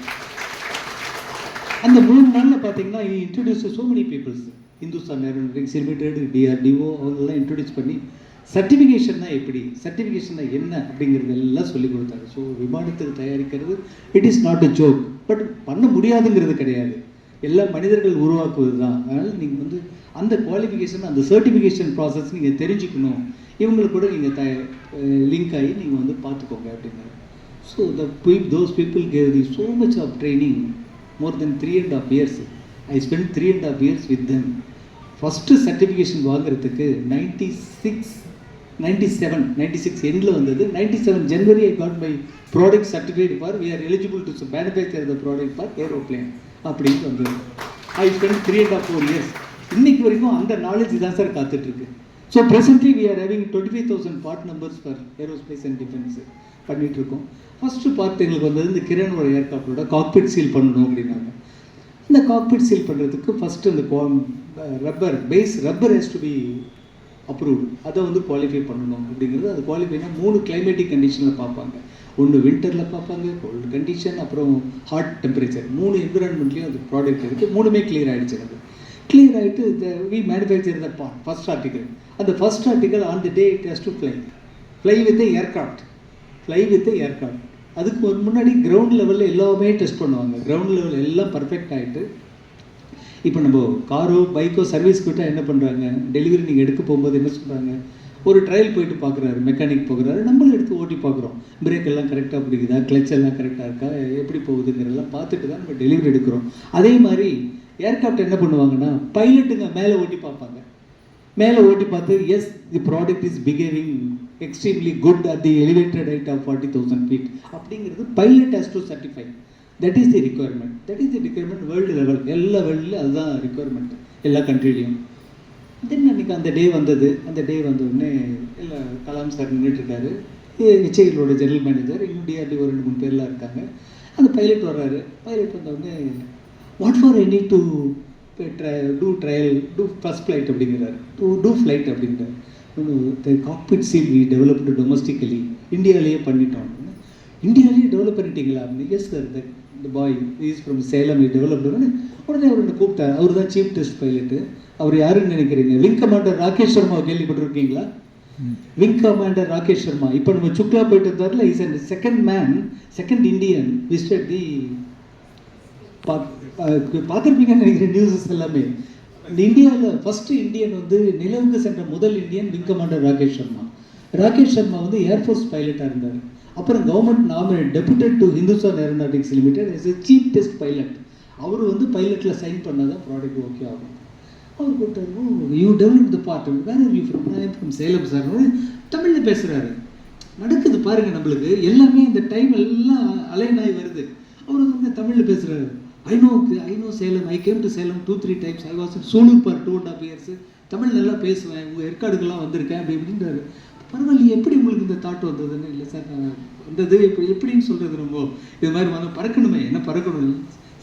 அந்த 3 நாளில் பார்த்தீங்கன்னா introduce so many peoples. Hindustan Aeronautics Limited, DRDO அவங்களெல்லாம் இன்ட்ரடியூஸ் பண்ணி சர்டிஃபிகேஷன்னா என்ன அப்படிங்கிறது எல்லாம் சொல்லிக் கொடுத்தாரு. ஸோ விமானத்துக்கு தயாரிக்கிறது it is not a joke. But பண்ண முடியாதுங்கிறது கிடையாது, எல்லா மனிதர்கள் உருவாக்குவது தான். அதனால் நீங்கள் வந்து அந்த குவாலிஃபிகேஷன், அந்த சர்டிஃபிகேஷன் ப்ராசஸ் நீங்கள் தெரிஞ்சுக்கணும். இவங்களுக்கு கூட நீங்கள் லிங்க் ஆகி நீங்கள் வந்து பார்த்துக்கோங்க அப்படின்னாரு. So those people gave me so much of training, more than 3.5 years. I spent 3.5 years with them. First certification வாங்குறதுக்கு 96 எண்டில் வந்தது. 97 January I got my product certified for we are eligible to manufacture the product for aeroplane அப்படின்னு வந்தது. I spend 3.5-4 years. இன்னைக்கு வரைக்கும் அந்த knowledge தான் sir காத்துட்ருக்கு. So presently we are having 25,000 part numbers for aerospace and defence பண்ணிகிட்ருக்கோம். First part எங்களுக்கு வந்தது இந்த கிரணோட ஏர்க்ராஃப்டோட காக்பிட் சீல் பண்ணணும் அப்படின்னாங்க. இந்த காக்பிட் சீல் பண்ணுறதுக்கு ஃபஸ்ட்டு அந்த rubber has to be approved. அதை வந்து குவாலிஃபை பண்ணணும் அப்படிங்கிறது. அது குவாலிஃபைனா 3 கிளைமேட்டிக் கண்டிஷனில் பார்ப்பாங்க. ஒன்று வின்டரில் பார்ப்பாங்க, கோல்டு கண்டிஷன், அப்புறம் ஹாட் டெம்பரேச்சர். 3 என்விரான்மெண்ட்லேயும் அந்த ப்ராடக்ட் இருக்குது. 3மே கிளியர் ஆகிடுச்சு. அது கிளியர் ஆகிட்டு we manufacture the part. First article, அந்த first article on the day it has to fly with aircraft. அதுக்கு முன்னாடி கிரவுண்ட் லெவலில் எல்லாமே டெஸ்ட் பண்ணுவாங்க. கிரவுண்ட் லெவல் எல்லாம் பர்ஃபெக்ட் ஆகிட்டு, இப்போ நம்ம காரோ பைக்கோ சர்வீஸ் விட்டால் என்ன பண்ணுறாங்க, டெலிவரி நீங்கள் எடுக்க போகும்போது என்ன சொல்கிறாங்க, ஒரு ட்ரையல் போயிட்டு பார்க்குறாரு, மெக்கானிக் போகிறாரு, நம்மளும் எடுத்து ஓட்டி பார்க்குறோம். பிரேக் எல்லாம் கரெக்டாக பிடிக்குதா, கிளச் எல்லாம் கரெக்டாக இருக்கா, எப்படி போகுதுங்கிறதெல்லாம் பார்த்துட்டு தான் நம்ம டெலிவரி எடுக்கிறோம். அதே மாதிரி ஏர்க்ராஃப்ட் என்ன பண்ணுவாங்கன்னா பைலட்டுங்க மேலே ஓட்டி பார்ப்பாங்க. மேலே ஓட்டி பார்த்து yes the product is behaving extremely good at the elevated height of 40,000 feet அப்படிங்கிறது pilot has to certify. That is the requirement. That is the requirement world level. எல்லா வேர்ல்டுலையும் அதுதான் ரிக்குவயர்மெண்ட், எல்லா கண்ட்ரிலையும். தென் அன்றைக்கி அந்த டே வந்தது. அந்த டே வந்தவுடனே இல்லை கலாம் சார் நின்றுட்டுருக்காரு, ஹெச்ஏஎலோட ஜெனரல் மேனேஜர், இன்னும் டிஆர்டி ஒரு 2-3 பேர்லாம் இருக்காங்க. அந்த பைலட் வர்றாரு. பைலட் வந்தவுடனே what for I need to do trial, do first flight அப்படிங்கிறாரு, டூ ஃப்ளைட் அப்படிங்கிறாரு. Cockpit seal we developed domestically, இந்தியாவிலேயே பண்ணிட்டோம். இந்தியாவிலேயே டெவலப் பண்ணிட்டீங்களா அப்படின்னு. எஸ் சார், இந்த boy is from Salem developed. உடனே அவர் கூப்பிட்டார். அவர் தான் சீஃப் டெஸ்ட் பைலட்டு. அவர் யாருன்னு நினைக்கிறீங்க? விங் கமாண்டர் ராகேஷ் சர்மா கேள்விப்பட்டிருக்கீங்களா? Wing commander Rakesh Sharma. இப்போ நம்ம சுக்லா போயிட்டு இருந்தார்ல, is and second Indian visited the பார்த்துருப்பீங்கன்னு நினைக்கிறேன் நியூஸஸ் எல்லாமே. இந்த இந்தியாவில் ஃபஸ்ட்டு இந்தியன் வந்து நிலவுக்கு சென்ற முதல் Indian wing commander Rakesh Sharma. Rakesh Sharma வந்து ஏர்ஃபோர்ஸ் பைலட்டாக இருந்தார். அப்புறம் government nominate deputed to Hindustan Aeronautics Limited as a chief test pilot. அவர் வந்து பைலட்டில் சைன் பண்ணால் தான் ப்ராடக்ட் ஓகே ஆகும். அவர் கூப்பிட்டாரு, you develop the part, where are you from? I am from Salem sir. தமிழில் பேசுகிறாரு. நடக்குது பாருங்கள், நம்மளுக்கு எல்லாமே இந்த டைம் எல்லாம் அலைனாய் வருது. அவர் வந்து தமிழில் பேசுகிறாரு. I know Salem, I came to Salem 2-3 times, I was in Sulur for 2.5 years. Tamil நல்லா பேசுவேன், உங்கள் ஏற்காடுக்கெல்லாம் வந்திருக்கேன் அப்படி இப்படின்றாரு. பரவாயில்ல, எப்படி உங்களுக்கு இந்த தாட் வந்ததுன்னு? இல்லை சார், நான் வந்தது எப்படின்னு சொல்கிறது, ரொம்ப இது மாதிரி வந்து பறக்கணுமே, என்ன பறக்கணும்.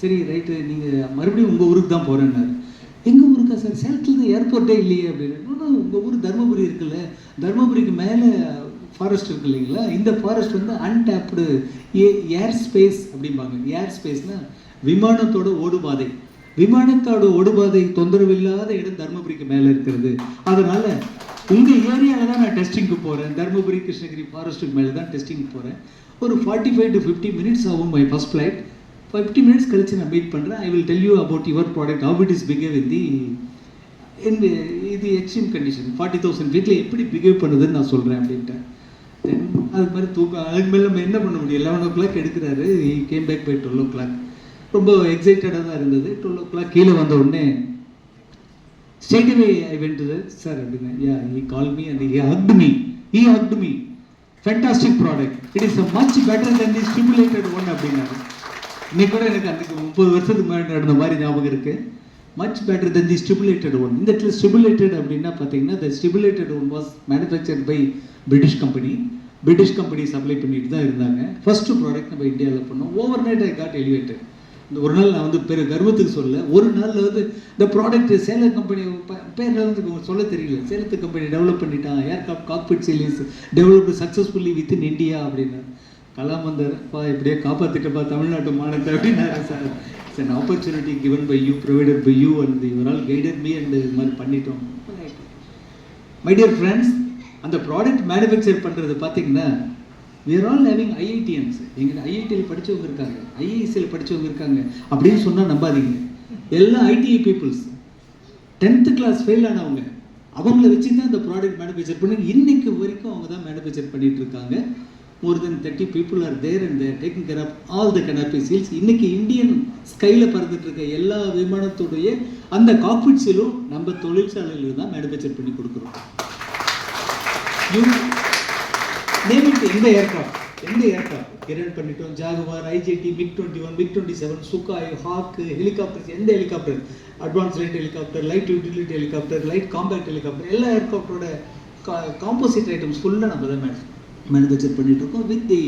சரி ரைட்டு, நீங்கள் மறுபடியும் உங்கள் ஊருக்கு தான் போகிறேன்னாரு. எங்கள் ஊருக்கா சார்? சேலத்தில் தான் ஏர்போர்ட்டே இல்லையே அப்படின்னு. உங்கள் ஊர் தருமபுரி இருக்குல்ல, தருமபுரிக்கு மேலே ஃபாரஸ்ட் இருக்கு இல்லைங்களா, இந்த ஃபாரஸ்ட் வந்து அன்டேப்டு ஏர் ஸ்பேஸ் அப்படிம்பாங்க. ஏர் ஸ்பேஸ்னால் விமானத்தோட ஓடுபாதை. விமானத்தோட ஓடுபாதை தொந்தரவு இல்லாத இடம் தருமபுரிக்கு மேலே இருக்கிறது. அதனால் உங்கள் ஏரியாவில் தான் நான் டெஸ்டிங்க்கு போகிறேன். தருமபுரி கிருஷ்ணகிரி ஃபாரஸ்ட்டுக்கு மேலே தான் டெஸ்டிங்க்கு போகிறேன். ஒரு 45 to 50 minutes ஆகும் மை ஃபஸ்ட் ஃப்ளைட். 50 minutes கழிச்சு நான் மீட் பண்ணுறேன். I will tell you about your product, how it is behave in இது எக்ஸ்ட்ரீம் கண்டிஷன் 40,000 feetல எப்படி பிஹேவ் பண்ணுதுன்னு நான் சொல்கிறேன் அப்படின்ட்டேன். தென் அது மாதிரி தூக்கம். அதுக்கு மேலே நம்ம என்ன பண்ண முடியும்? 11 o'clock எடுக்கிறாரு. Came back by 12 o'clock. ரொம்ப எக்ஸைட்டடாக தான் இருந்தது. 12 o'clock கீழே வந்த உடனே straight away I went to the sir அப்படின்னா, yeah, he called me and he hugged me. Fantastic product. It is a much better than the stimulated one அப்படின்னாரு. இன்னைக்கு கூட எனக்கு அன்றைக்கு 30 வருஷத்துக்கு முன்னாடி நடந்த மாதிரி ஞாபகம் இருக்குது. Much better then the stipulated one. இந்த இடத்துல ஸ்டிபுலேட்டட் அப்படின்னா பார்த்தீங்கன்னா, the stipulated one was manufactured by British company supply பண்ணிட்டு தான் இருந்தாங்க. ஃபர்ஸ்ட் ப்ராடக்ட் நம்ம இந்தியாவில் பண்ணோம். Overnight I got elevated. இந்த ஒரு நாள் நான் வந்து கர்வத்துக்கு சொல்ல, ஒரு நாளில் வந்து இந்த ப்ராடக்ட் சேலம் கம்பெனி பேரில் வந்து சொல்ல தெரியல, சேலத்து கம்பெனி டெவலப் பண்ணிட்டான், aircraft cockpit seals developed successfully within India அப்படின்னாரு. கலாம் வந்தார், இப்படியே காப்பாற்றிட்டப்பா தமிழ்நாட்டு மாநிலத்தை அப்படின்னாரு. Sir, it's an opportunity given by you, provided by you, and your all guided me, and இது மாதிரி பண்ணிட்டோம். மை டியர் ஃப்ரெண்ட்ஸ், அந்த ப்ராடக்ட் மேனுஃபேக்சர் பண்ணுறது பார்த்தீங்கன்னா, we are all having IITians. எங்கள் ஐஐடியில் படித்தவங்க இருக்காங்க, ஐஐசியில் படித்தவங்க இருக்காங்க அப்படின்னு சொன்னால் நம்பாதீங்க. எல்லாம் ITI peoples, 10th class fail ஆனவங்க. அவங்கள வச்சு தான் இந்த ப்ராடக்ட் மேனுஃபேக்சர் பண்ணி இன்னைக்கு வரைக்கும் அவங்க தான் மேனுஃபேக்சர் பண்ணிட்டு இருக்காங்க. more than 30 people are there and they are taking care of all the canopy seals. இன்னைக்கு இந்தியன் ஸ்கையில் பறந்துட்டு இருக்க எல்லா விமானத்துடைய அந்த காக்பிட் சீலும் நம்ம தொழிற்சாலையில் தான் மேனுஃபேக்சர் பண்ணி கொடுக்குறோம். எந்த ஏர்க்ராஃப்ட் கிரண் பண்ணிட்டோம், Jaguar, IGT, MiG-21, MiG-27, Sukhoi, Hawk, helicopters, எந்த helicopter, advance light helicopter, light utility helicopter, light compact helicopter, எல்லா ஏர்க்ராஃப்டோட காம்போசிட் ஐட்டம்ஸ் ஃபுல்லாக நம்ம தான் மேனுஃபேக்சர் பண்ணிட்டு இருக்கோம். With the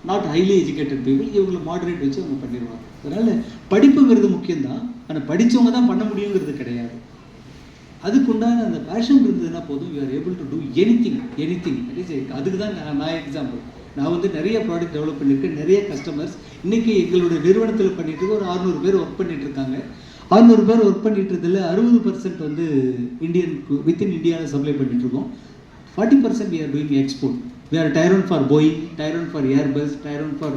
not highly educated people. இவங்களை மாடரேட் வச்சு அவங்க பண்ணிடுவாங்க. அதனால் படிப்புங்கிறது முக்கியம்தான், ஆனால் படித்தவங்க தான் பண்ண முடியுங்கிறது கிடையாது. அதுக்குண்டான அந்த பேஷன் இருந்ததுன்னா போதும், you are able to two anything. அதுக்கு தான் நான் எக்ஸாம்பிள். நான் வந்து நிறைய ப்ராடக்ட் டெவலப் பண்ணியிருக்கேன், நிறைய கஸ்டமர்ஸ். இன்றைக்கி எங்களுடைய நிறுவனத்தில் பண்ணிட்டு ஒரு 600 பேர் ஒர்க் பண்ணிட்டு இருக்காங்க. 600 பேர் ஒர்க் பண்ணிட்டு இருந்ததில் 60% வந்து வித்தின் இந்தியாவில் சப்ளை பண்ணிட்டு இருக்கோம். 40% we are doing export. We are Tier 1 for Boeing, Tier 1 for Airbus, Tier 1 for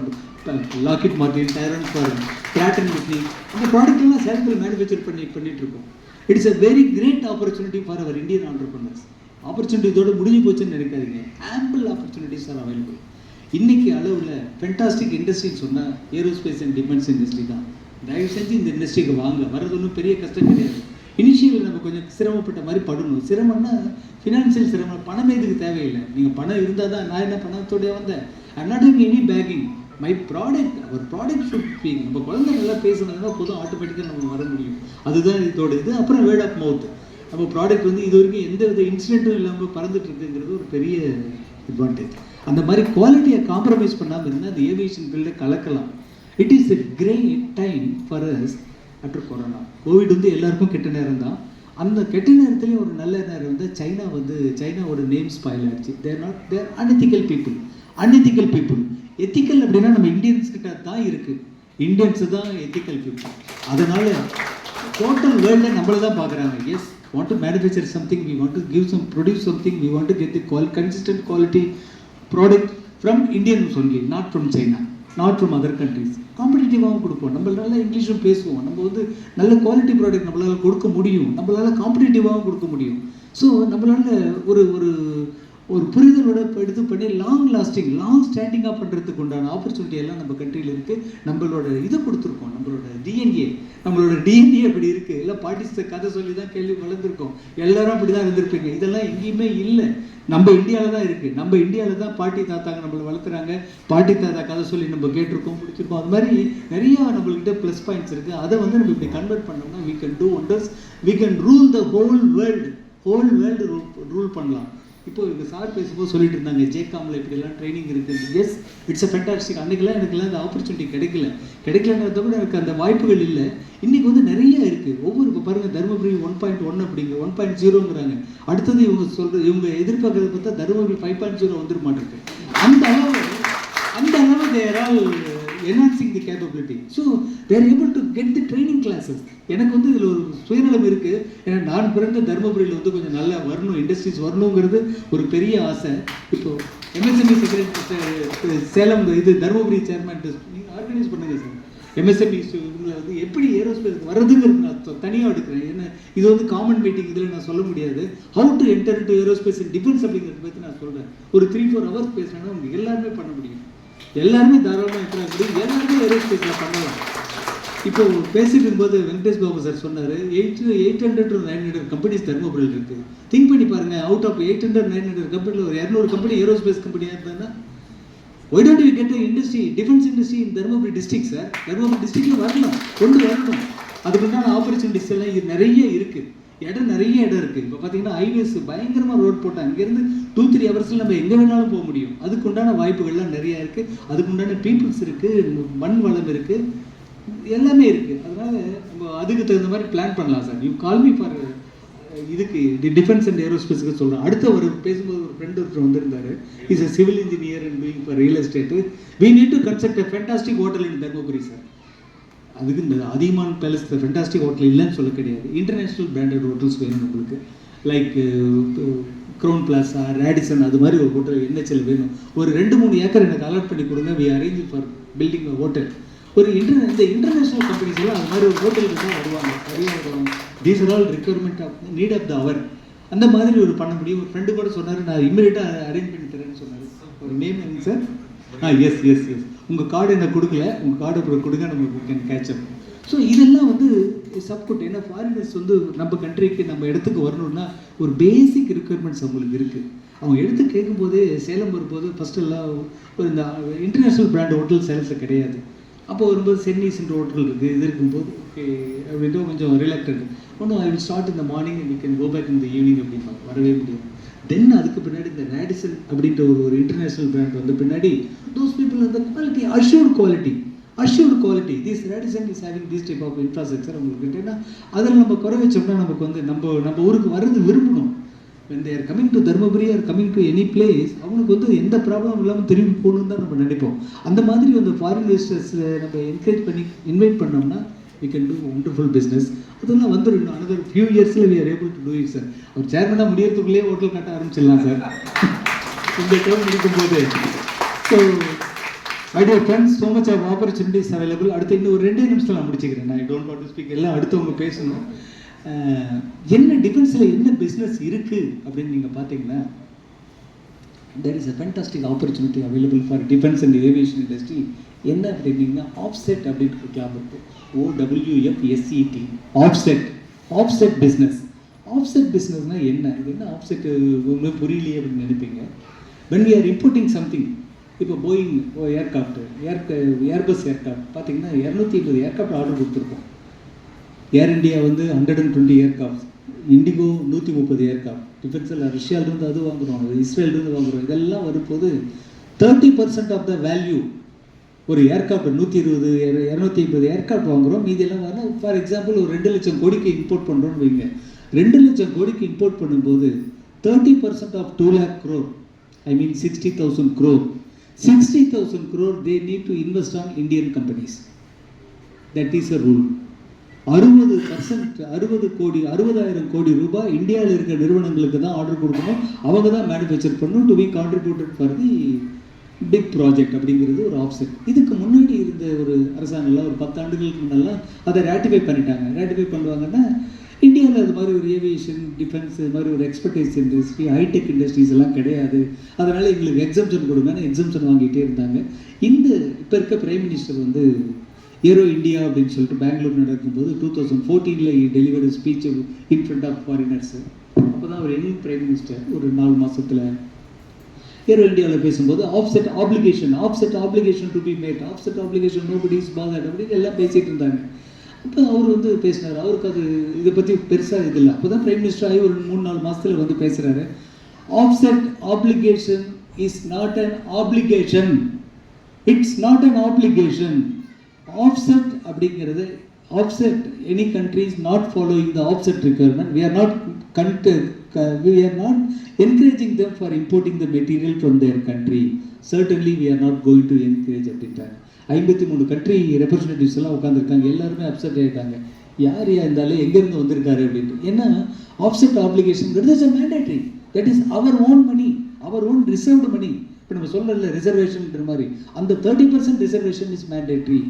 Lockheed Martin, Tier 1 for Pratt & Whitney. இந்த ப்ராடக்ட் எல்லாம் சேலத்தில் மேனுஃபேக்சர் பண்ணிட்டு இருக்கோம். It is a very great opportunity for our Indian entrepreneurs. Opportunity இதோட முடிஞ்சு போச்சுன்னு நினைக்காதீங்க. Ample opportunities are available. இன்றைக்கி அளவில் ஃபென்டாஸ்டிக் இண்டஸ்ட்ரின்னு சொன்னால் ஏரோஸ்பேஸ் அண்ட் டிஃபென்ஸ் இண்டஸ்ட்ரி தான். தயவு செஞ்சு இந்த இண்டஸ்ட்ரிக்கு வாங்க. வர்றது ஒன்றும் பெரிய கஷ்டம் கிடையாது. இனிஷியலில் நம்ம கொஞ்சம் சிரமப்பட்ட மாதிரி படணும். சிரமம்னா ஃபினான்ஷியல் சிரமம். பணமே இதுக்கு தேவையில்லை. நீங்கள் பணம் இருந்தால் தான். நான் என்ன பணத்தோடய வந்தேன். I'm not doing any backing. My product, our product should be. நம்ம குழந்தை நல்லா பேசுனதுன்னா போதும், ஆட்டோமேட்டிக்காக நம்ம வர முடியும். அதுதான் இதோட இது. அப்புறம் வேர்ட் ஆஃப் மவுத். நம்ம ப்ராடக்ட் வந்து இது வரைக்கும் எந்த வித இன்சிடென்ட்டும் இல்லாமல் பறந்துட்டு இருக்குங்கிறது ஒரு பெரிய அட்வான்டேஜ். அந்த மாதிரி குவாலிட்டியை காம்ப்ரமைஸ் பண்ணாமல் இருந்தால் அந்த ஏவியேஷன் ஃபீல்டை கலக்கலாம். It is a great time for us after corona. Covid வந்து எல்லாருக்கும் கெட்ட நேரம் தான். அந்த கெட்ட நேரத்துலேயும் ஒரு நல்ல நேரம் வந்து சைனாவோட நேம் ஸ்பாயில் ஆகிடுச்சு. தேர் அன்எத்திக்கல் பீப்புள். எத்திக்கல் அப்படின்னா நம்ம இந்தியன்ஸ் கிட்ட தான் இருக்குது. இந்தியன்ஸ் தான் எத்திக்கல் பீப்புள். அதனால் டோட்டல் வேர்ல்டில் நம்மளை தான் பார்க்குறாங்க. Yes, want to manufacture something, we want to produce something, we want to get the consistent quality product from Indians only, not from China, not from other countries. காம்படிட்டிவாகவும் கொடுப்போம். நம்மளால இங்கிலீஷும் பேசுவோம். நம்ம வந்து நல்ல குவாலிட்டி ப்ராடக்ட் நம்மளால் கொடுக்க முடியும். நம்மளால் காம்படிட்டிவாகவும் கொடுக்க முடியும். ஸோ நம்மளால் ஒரு புரிதலோட எடுத்து பண்ணி லாங் ஸ்டாண்டிங்காக பண்ணுறதுக்கு உண்டான ஆப்பர்ச்சுனிட்டி எல்லாம் நம்ம கண்ட்ரியில் இருக்குது. நம்மளோட இதை கொடுத்துருக்கோம். நம்மளோட டிஎன்ஏ அப்படி இருக்குது. எல்லாம் பாட்டிஸ்ட கதை சொல்லி தான் கேள்வி வளர்ந்துருக்கோம். எல்லாரும் அப்படி தான் இருந்திருப்பீங்க. இதெல்லாம் எங்கேயுமே இல்லை. நம்ம இந்தியாவில் தான் இருக்குது. நம்ம இந்தியாவில் தான் பாட்டி தாத்தாங்க நம்மளை வளர்த்துறாங்க. பாட்டி தாத்தா கதை சொல்லி நம்ம கேட்டிருக்கோம், பிடிச்சிருக்கோம். அது மாதிரி நிறையா நம்மள்கிட்ட ப்ளஸ் பாயிண்ட்ஸ் இருக்குது. அதை வந்து நம்ம இப்படி கன்வெர்ட் பண்ணோம்னா we can do wonders. we can rule the whole world rule பண்ணலாம். இப்போ எங்கள் சார் பேசும்போது சொல்லிட்டு இருந்தாங்க, ஜேகாமில் இப்படிலாம் ட்ரைனிங் இருக்குது. Yes, it's a fantastic. அன்றைக்கெல்லாம் எனக்குலாம் அந்த ஆப்பர்ச்சுனிட்டி கிடைக்கலன்றத விட எனக்கு அந்த வாய்ப்புகள் இல்லை. இன்றைக்கி வந்து நிறைய இருக்குது. இப்போ பாருங்கள், தருமபுரி 1.1 அப்படிங்க 1.0ங்கிறாங்க. அடுத்தது இவங்க எதிர்பார்க்கறத பார்த்தா தருமபுரி 5.0 வந்துட மாட்டேங்குது. அந்த அளவு தேர் all enhancing the capability. So they are able to get the training classes. எனக்கு வந்து இதில் ஒரு சுயநலம் இருக்குது. ஏன்னா நான் பிறந்த தருமபுரியில் வந்து கொஞ்சம் நல்லா வரணும், இண்டஸ்ட்ரீஸ் வரணுங்கிறது ஒரு பெரிய ஆசை. இப்போது எம்எஸ்எம்இ செக்ரட்டரி சேலம் இது தருமபுரி சேர்மன் நீங்கள் ஆர்கனைஸ் பண்ணுங்கள் சார். எம்எஸ்எம்இ இதில் வந்து எப்படி ஏரோஸ்பேஸ் வர்றதுங்கிறது நான் தனியாக எடுக்கிறேன். ஏன்னா இது வந்து காமன் மீட்டிங், இதில் நான் சொல்ல முடியாது. How to enter to aerospace and defence அப்படிங்கிறத பற்றி நான் சொல்கிறேன். ஒரு 3-4 hours பேசுகிறேன்னா உங்களுக்கு எல்லாருமே பண்ண முடியும். எல்லாருமே தாராளமாக இருக்கிறாங்க. எல்லாருமே ஏரோஸ்பேஸில் பண்ணலாம். இப்போ பேசிட்டு இருக்கும்போது வெங்கடேஷ் பாபு சார் சொன்னார், 800 to 900 கம்பெனிஸ் தருமபுரியில் இருக்குது. திங்க் பண்ணி பாருங்கள், அவுட் ஆஃப் 800-900 கம்பெனியில் ஒரு 200 கம்பெனி ஏரோஸ்பேஸ் கம்பெனியாக இருந்தாங்கன்னா why don't we get the industry, defense industry in Dharmaburi district, sir? Dharmaburi districtல வரணும். அதுக்குண்டான ஆப்பர்ச்சுனிட்டிஸ் எல்லாம் இது நிறைய இருக்குது. நிறைய இடம் இருக்குது. இப்போ பார்த்தீங்கன்னா ஹைவேஸ் பயங்கரமாக ரோட் போட்டால் இங்கேருந்து 2-3 ஹவர்ஸில் நம்ம எங்கே வேணாலும் போக முடியும். அதுக்குண்டான வாய்ப்புகள்லாம் நிறையா இருக்குது. அதுக்குண்டான பீப்புள்ஸ் இருக்குது, மண் வளம் இருக்குது, எல்லாமே இருக்குது. அதனால் நம்ம அதுக்கு தகுந்த மாதிரி பிளான் பண்ணலாம் sir. You call me for இதுக்கு டிஃபென்ஸ் அண்ட் ஏரோஸ்பேஸுக்கு சொல்கிறேன். அடுத்த ஒரு பேசும்போது ஒரு ஃப்ரெண்ட் ஒருத்தர் வந்திருந்தார். Is a civil engineer and doing for real estate. We need to construct a fantastic hotel in Dharmapuri sir. அதுக்கு இந்த அதிகமான பேலஸ் ஃபென்டாஸ்டிக் ஹோட்டல் இல்லைன்னு சொல்ல கிடையாது. இன்டர்நேஷ்னல் பிராண்டட் ஹோட்டல்ஸ் வேணும் உங்களுக்கு. லைக் க்ரௌன் பிளாஸா, ரேடிசன், அது மாதிரி ஒரு ஹோட்டல் NHL வேணும். ஒரு 2-3 ஏக்கர் எனக்கு அலாட் பண்ணி கொடுங்க. We arrange for building a hotel. இந்த இன்டர்நேஷ்னல் கம்பெனிஸ் எல்லாம் அது மாதிரி ஒரு ஹோட்டலுக்கு தான் வருவாங்க. These are all requirement of need of the our. அந்த மாதிரி ஒரு பண்ண முடியும். ஒரு ஃப்ரெண்டு கூட சொன்னார், நான் இம்மீடியட்டாக அரேஞ்ச் பண்ணி தரேன்னு சொன்னார். ஒரு நேம் என்ன சார்? எஸ். உங்கள் கார்டு என்ன கொடுக்கல, உங்கள் கார்டு அப்புறம் கொடுங்க, நம்ம கேன் கேட்ச் அப். ஸோ இதெல்லாம் வந்து சப்குட். ஏன்னா ஃபாரினர்ஸ் வந்து நம்ம கண்ட்ரிக்கு நம்ம இடத்துக்கு வரணும்னா ஒரு பேசிக் ரிக்வயர்மெண்ட்ஸ் அவங்களுக்கு இருக்குது. அவங்க எடுத்து கேட்கும்போதே சேலம் வரும்போது ஃபஸ்ட்டெல்லாம் ஒரு இந்த இன்டர்நேஷ்னல் பிராண்ட் ஹோட்டல் சேலத்தில் கிடையாது. அப்போ வரும்போது சென்னிஸ்ன்ற ஹோட்டல் இருக்குது. இது இருக்கும்போது ஓகே அப்படின்ட்டு கொஞ்சம் ரிலாக்டட். ஒன்றும் ஐ வில் ஸ்டார்ட் இந்த morning and you can go back இந்த ஈவினிங் அப்படின்னு வரவே முடியும். தென் அதுக்கு பின்னாடி இந்த ரேடிசன் அப்படின்ற ஒரு இன்டர்நேஷ்னல் பிராண்ட் வந்து பின்னாடி தோஸ் பீப்புள் அந்த quality assured quality this Radisson is having this type of infrastructure உங்களுக்கு கேட்டேன்னா அதில் நம்ம குறை வச்சோம்னா நமக்கு வந்து நம்ம ஊருக்கு வர்றது விரும்பணும். when they are coming to Dharmaburi or coming to any place, அவங்களுக்கு வந்து எந்த ப்ராப்ளம் இல்லாமல் திரும்பி போகணுன்னு தான் நம்ம நினைப்போம். அந்த மாதிரி வந்து ஃபாரின் இன்வெஸ்டர்ஸ் நம்ம என்கரேஜ் பண்ணி இன்வைட் பண்ணோம்னா we can do wonderful business. அதெல்லாம் வந்துடும். another few yearsல we are able to do it sir. அவர் சேர்மனாக முடியறதுக்குள்ளேயே ஹோட்டல் கட்ட ஆரம்பிச்சிடலாம் சார் இந்த டேர்ம் முடிக்கும்போது. So my dear friends, so much of opportunities available. அடுத்து இன்னும் ஒரு 2 நிமிஷத்தில் நான் முடிச்சுக்கிறேன். I don't want to speak. எல்லாம் அடுத்தவங்க பேசணும். என்ன டிஃபென்ஸில் என்ன பிஸ்னஸ் இருக்குது அப்படின்னு நீங்கள் பார்த்தீங்கன்னா, there is a fantastic opportunity available for defense and aviation industry. என்ன அப்படின்னீங்கன்னா ஆஃப்செட் அப்படின்னு ஒரு கிளாப் இருக்குது, OWFSET, ஆஃப்செட் பிஸ்னஸ். ஆஃப்செட் பிஸ்னஸ்னால் என்ன, இது என்ன ஆஃப்செட் ஒன்றும் புரியலையே அப்படின்னு நினைப்பீங்க. when we are importing something, இப்போ போயிங் ஏர்கிராஃப்ட், ஏர்பஸ் ஏர்கிராஃப்ட் பார்த்தீங்கன்னா 250 ஏர்கிராஃப்ட் ஆர்டர் கொடுத்துருக்கோம். ஏர் இண்டியா வந்து 120 ஏர்கிராஃப்ட், இண்டிகோ 130 ஏர்கிராஃப்ட். டிஃபென்ஸில் ரஷ்யாவிலேருந்து அது வாங்குகிறோம், இஸ்ரேல்லேருந்து வாங்குகிறோம். இதெல்லாம் வரும்போது 30% ஆஃப் த வேல்யூ. ஒரு ஏர்கிராஃப்ட் 120 250 ஏர்கிராஃப்ட் வாங்குகிறோம், மீதியெல்லாம் வரணும். ஃபார் எக்ஸாம்பிள் ஒரு 2 லட்சம் கோடிக்கு இம்போர்ட் பண்ணுறோன்னு வைங்க. 2 லட்சம் கோடிக்கு இம்போர்ட் பண்ணும்போது 30% of 2 lakh crore, I mean 60,000 crore. 60,000 crore they need to invest on Indian companies. That is a rule. 60% 60,000 கோடி ரூபாய் இந்தியாவில் இருக்கிற நிறுவனங்களுக்கு தான் ஆர்டர் கொடுக்கணும். அவங்க தான் மேனுஃபேக்சர் பண்ணணும், to be contributed for the big project அப்படிங்கிறது ஒரு ஆப்ஷன். இதுக்கு முன்னாடி இருந்த ஒரு அரசாங்கம்லாம் ஒரு 10 ஆண்டுகளுக்கு முன்னெல்லாம் அதை ரேட்டிஃபை பண்ணிட்டாங்க. ரேட்டிஃபை பண்ணுவாங்கன்னா இந்தியாவில் அது மாதிரி ஒரு ஏவியேஷன், டிஃபென்ஸ், இது மாதிரி ஒரு எக்ஸ்பர்டைஸ் இண்டஸ்ட்ரி, ஹைடெக் இண்டஸ்ட்ரீஸ் எல்லாம் கிடையாது. அதனால் எங்களுக்கு எக்ஸம்ஷன் கொடுங்கன்னு எக்ஸம்ஷன் வாங்கிட்டே இருந்தாங்க. இந்த இப்போ இருக்க பிரைம் மினிஸ்டர் வந்து ஏரோ இந்தியா அப்படின்னு சொல்லிட்டு பெங்களூர் நடக்கும்போது 2014 delivery speech in front of foreigners. அப்போ தான் ஒரு யங் பிரைம் மினிஸ்டர் ஒரு 4 மாதத்தில் ஏரோ இந்தியாவில் பேசும்போது offset application to be made, offset application nobody is bothered அப்படின்னு எல்லாம் பேசிகிட்டு இருந்தாங்க. அப்போ அவர் வந்து பேசினார். அவருக்கு அது இதை பற்றி பெருசாக இது இல்லை. அப்போ தான் பிரைம் மினிஸ்டர் ஆகி ஒரு 3-4 மாதத்தில் வந்து பேசுகிறாரு. Offset application is not an application, it's not an application. Offset அப்படிங்கிறது, offset any country is not following the offset requirement. we are not encouraging them for importing the material from their country. Certainly we are not going to encourage அப்படின்ட்டாங்க. 53 country representatives எல்லாம் உட்காந்துருக்காங்க. எல்லாருமே upset ஆகிட்டாங்க. யார் இருந்தாலும் எங்கேருந்து வந்திருக்காரு அப்படின்ட்டு. ஏன்னா ஆஃப்செட் ஆப்ளிகேஷன்ங்கிறது is a mandatory. That is our own money, our own reserved money. இப்போ நம்ம சொல்லல ரிசர்வேஷன்ன்ற மாதிரி, அந்த 30% ரிசர்வேஷன் இஸ் மேண்டேட்ரி.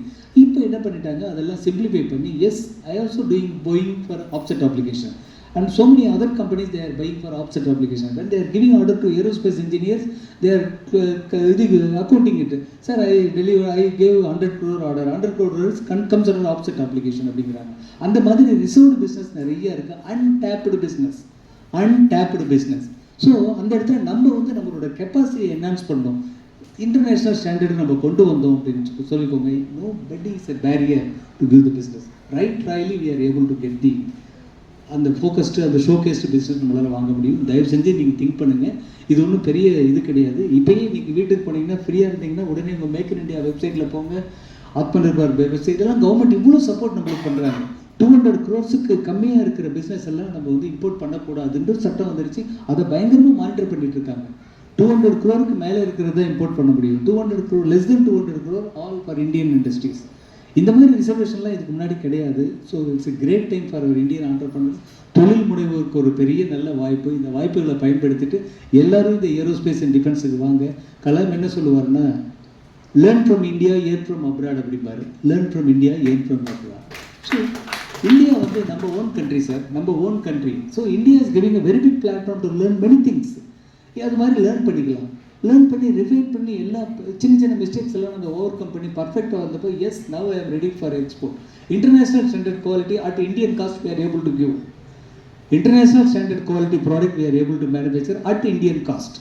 இப்போ என்ன பண்ணிட்டாங்க, அதெல்லாம் சிம்பிளிஃபை பண்ணி, yes I also going for offset application and so many other companies they are buying for offset application. When they are giving order to aerospace engineers, they are accounting it. Sir, I gave 100 crore order, 100 crore orders comes under offset application அப்படிங்கிறாங்க. அந்த மாதிரி reserved business நிறைய இருக்குது. அன்டேப்டு business. So அந்த இடத்துல நம்ம வந்து நம்மளோட கெப்பாசிட்டியை என்ஹான்ஸ் பண்ணணும். இன்டர்நேஷ்னல் ஸ்டாண்டர்டு நம்ம கொண்டு வந்தோம் அப்படின்னு சொல்லிக்கோங்க. No but is a barrier to give the business. Right truly we are able to get the அந்த ஃபோக்கஸ்டு, அந்த ஷோகேஸ்டு பிஸ்னஸ் நம்மளால் வாங்க முடியும். தயவு செஞ்சு நீங்கள் திங்க் பண்ணுங்கள். இது ஒன்றும் பெரிய இது கிடையாது. இப்போயே நீங்கள் வீட்டுக்கு போனீங்கன்னா ஃப்ரீயாக இருந்தீங்கன்னா உடனே உங்கள் மேக் இன் இண்டியா வெப்சைட்டில் போங்க, ஆத்மநிர்பார் வெப்சைட், இதெல்லாம் கவர்மெண்ட் இவ்வளோ சப்போர்ட் நம்மளுக்கு பண்ணுறாங்க. 200 crores கம்மியாக இருக்கிற பிஸ்னஸ் எல்லாம் நம்ம வந்து இம்போர்ட் பண்ணக்கூடாதுன்ற சட்டம் வந்துருச்சு. அதை பயங்கரமாக மானிட்டர் பண்ணிட்டு இருக்காங்க. 200 crore மேலே இருக்கிறத இம்போர்ட் பண்ண முடியும். 200 crore, less than 200 crore all for Indian industries. இந்த மாதிரி ரிசர்வேஷன்லாம் இதுக்கு முன்னாடி கிடையாது. So it's a great time for our Indian entrepreneurs. தொழில் முனைவோருக்கு ஒரு பெரிய நல்ல வாய்ப்பு. இந்த வாய்ப்புகளை பயன்படுத்திட்டு எல்லாரும் இந்த ஏரோஸ்பேஸ் அண்ட் டிஃபென்ஸுக்கு வாங்க. கலாம் என்ன சொல்லுவார்னா, learn from India, earn from abroad அப்படிம்பாரு. Learn from India, earn from abroad. So India வந்து நம்ம ஓன் கண்ட்ரி சார், நம்ம own country. So India is giving a very big platform to learn many things. அது மாதிரி learn பண்ணிக்கலாம். Learn பண்ணி refine பண்ணி எல்லா சின்ன மிஸ்டேக்ஸ் எல்லாம் நாங்கள் ஓவர் கம் பண்ணி பர்ஃபெக்டாக வந்தப்போ, S now I am ready for export. International standard quality at Indian cost we are able to give. International standard quality product we are able to manufacture at Indian cost.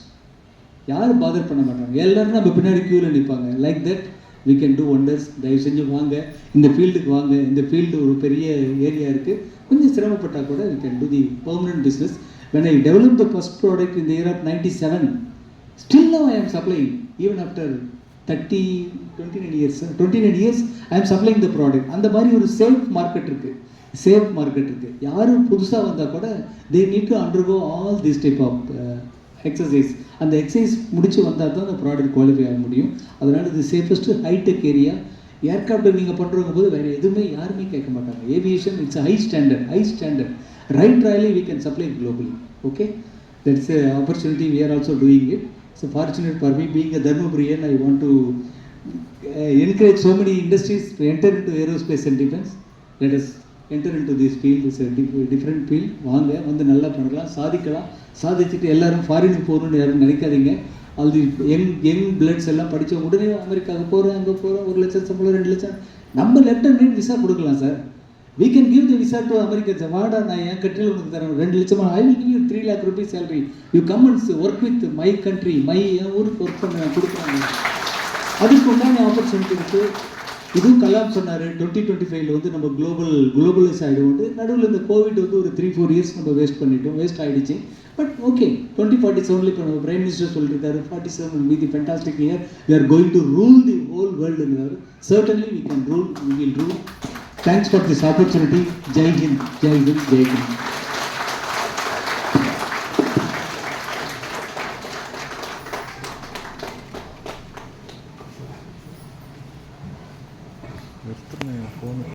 யாரும் father பண்ண மாட்டாங்க. எல்லாரும் நம்ம பின்னாடி க்யூவில் நிற்பாங்க. Like that we can do wonders. தயவு செஞ்சு வாங்க, இந்த ஃபீல்டுக்கு வாங்க. இந்த ஃபீல்டு ஒரு பெரிய ஏரியா இருக்குது. கொஞ்சம் சிரமப்பட்டால் கூட we can do the permanent business. When I developed the first product in the year of 97, still now I am supplying. Even after 29 years I am supplying the product. அந்த மாதிரி ஒரு safe market இருக்குது. யாரும் புதுசாக வந்தால் கூட they need to undergo all this type of exercise. அந்த exercise முடிச்சு வந்தால் தான் அந்த ப்ராடக்ட் குவாலிஃபை ஆக முடியும். அதனால் இது சேஃபஸ்ட்டு ஹைடெக் ஏரியா. ஏர்கிராஃப்ட் நீங்கள் பண்ணுறவங்க போது வேறு எதுவுமே யாருமே கேட்க மாட்டாங்க. Aviation it's high standard. Right trially we can supply globally. Okay, that's an opportunity. We are also doing it. So fortunate for me, being a Dharmapurian, I want to encourage so many industries to enter into aerospace and defense. Let us enter in to this field is different field. வாங்க, வந்து நல்லா பண்ணலாம், சாதிக்கலாம். சாதிச்சுட்டு எல்லாரும் ஃபாரினுக்கு போகணுன்னு யாரும் நினைக்காதீங்க. அது யங் பிளட்ஸ் எல்லாம் படித்தவங்க உடனே அமெரிக்காவுக்கு போகிறேன், அங்கே போகிறோம், 1 லட்சம் சம்பளம், 2 லட்சம். நம்ம லெஃப்ட் அண்ட் ரைட் விசா கொடுக்கலாம் sir. We can give the visa to Americans. வாடா, நான் என் கண்ட்ரியில் உனக்கு தரேன் 2 லட்சமா, I will give you 3 lakh rupees salary. You come and work with my country, என் ஊருக்கு ஒர்க் பண்ண நான் கொடுக்குறாங்க. அதுக்கு உண்டான ஆப்பர்ச்சுனிட்டி இருக்குது. இதுவும் கலாம் சொன்னார், 2025 வந்து நம்ம குளோபலைஸ் ஆகிடும். நடுவில் இந்த கோவிட் வந்து ஒரு 3-4 இயர்ஸ் நம்ம வேஸ்ட் ஆகிடுச்சு. பட் ஓகே, 2047 இப்போ நம்ம பிரைம் மினிஸ்டர் சொல்லியிருக்காரு, 47 will be the fantastic year. We are going to rule the whole world. Certainly we can rule, we will rule. Thanks for this opportunity. Jai Hind, Jai Hind, Jai Hind.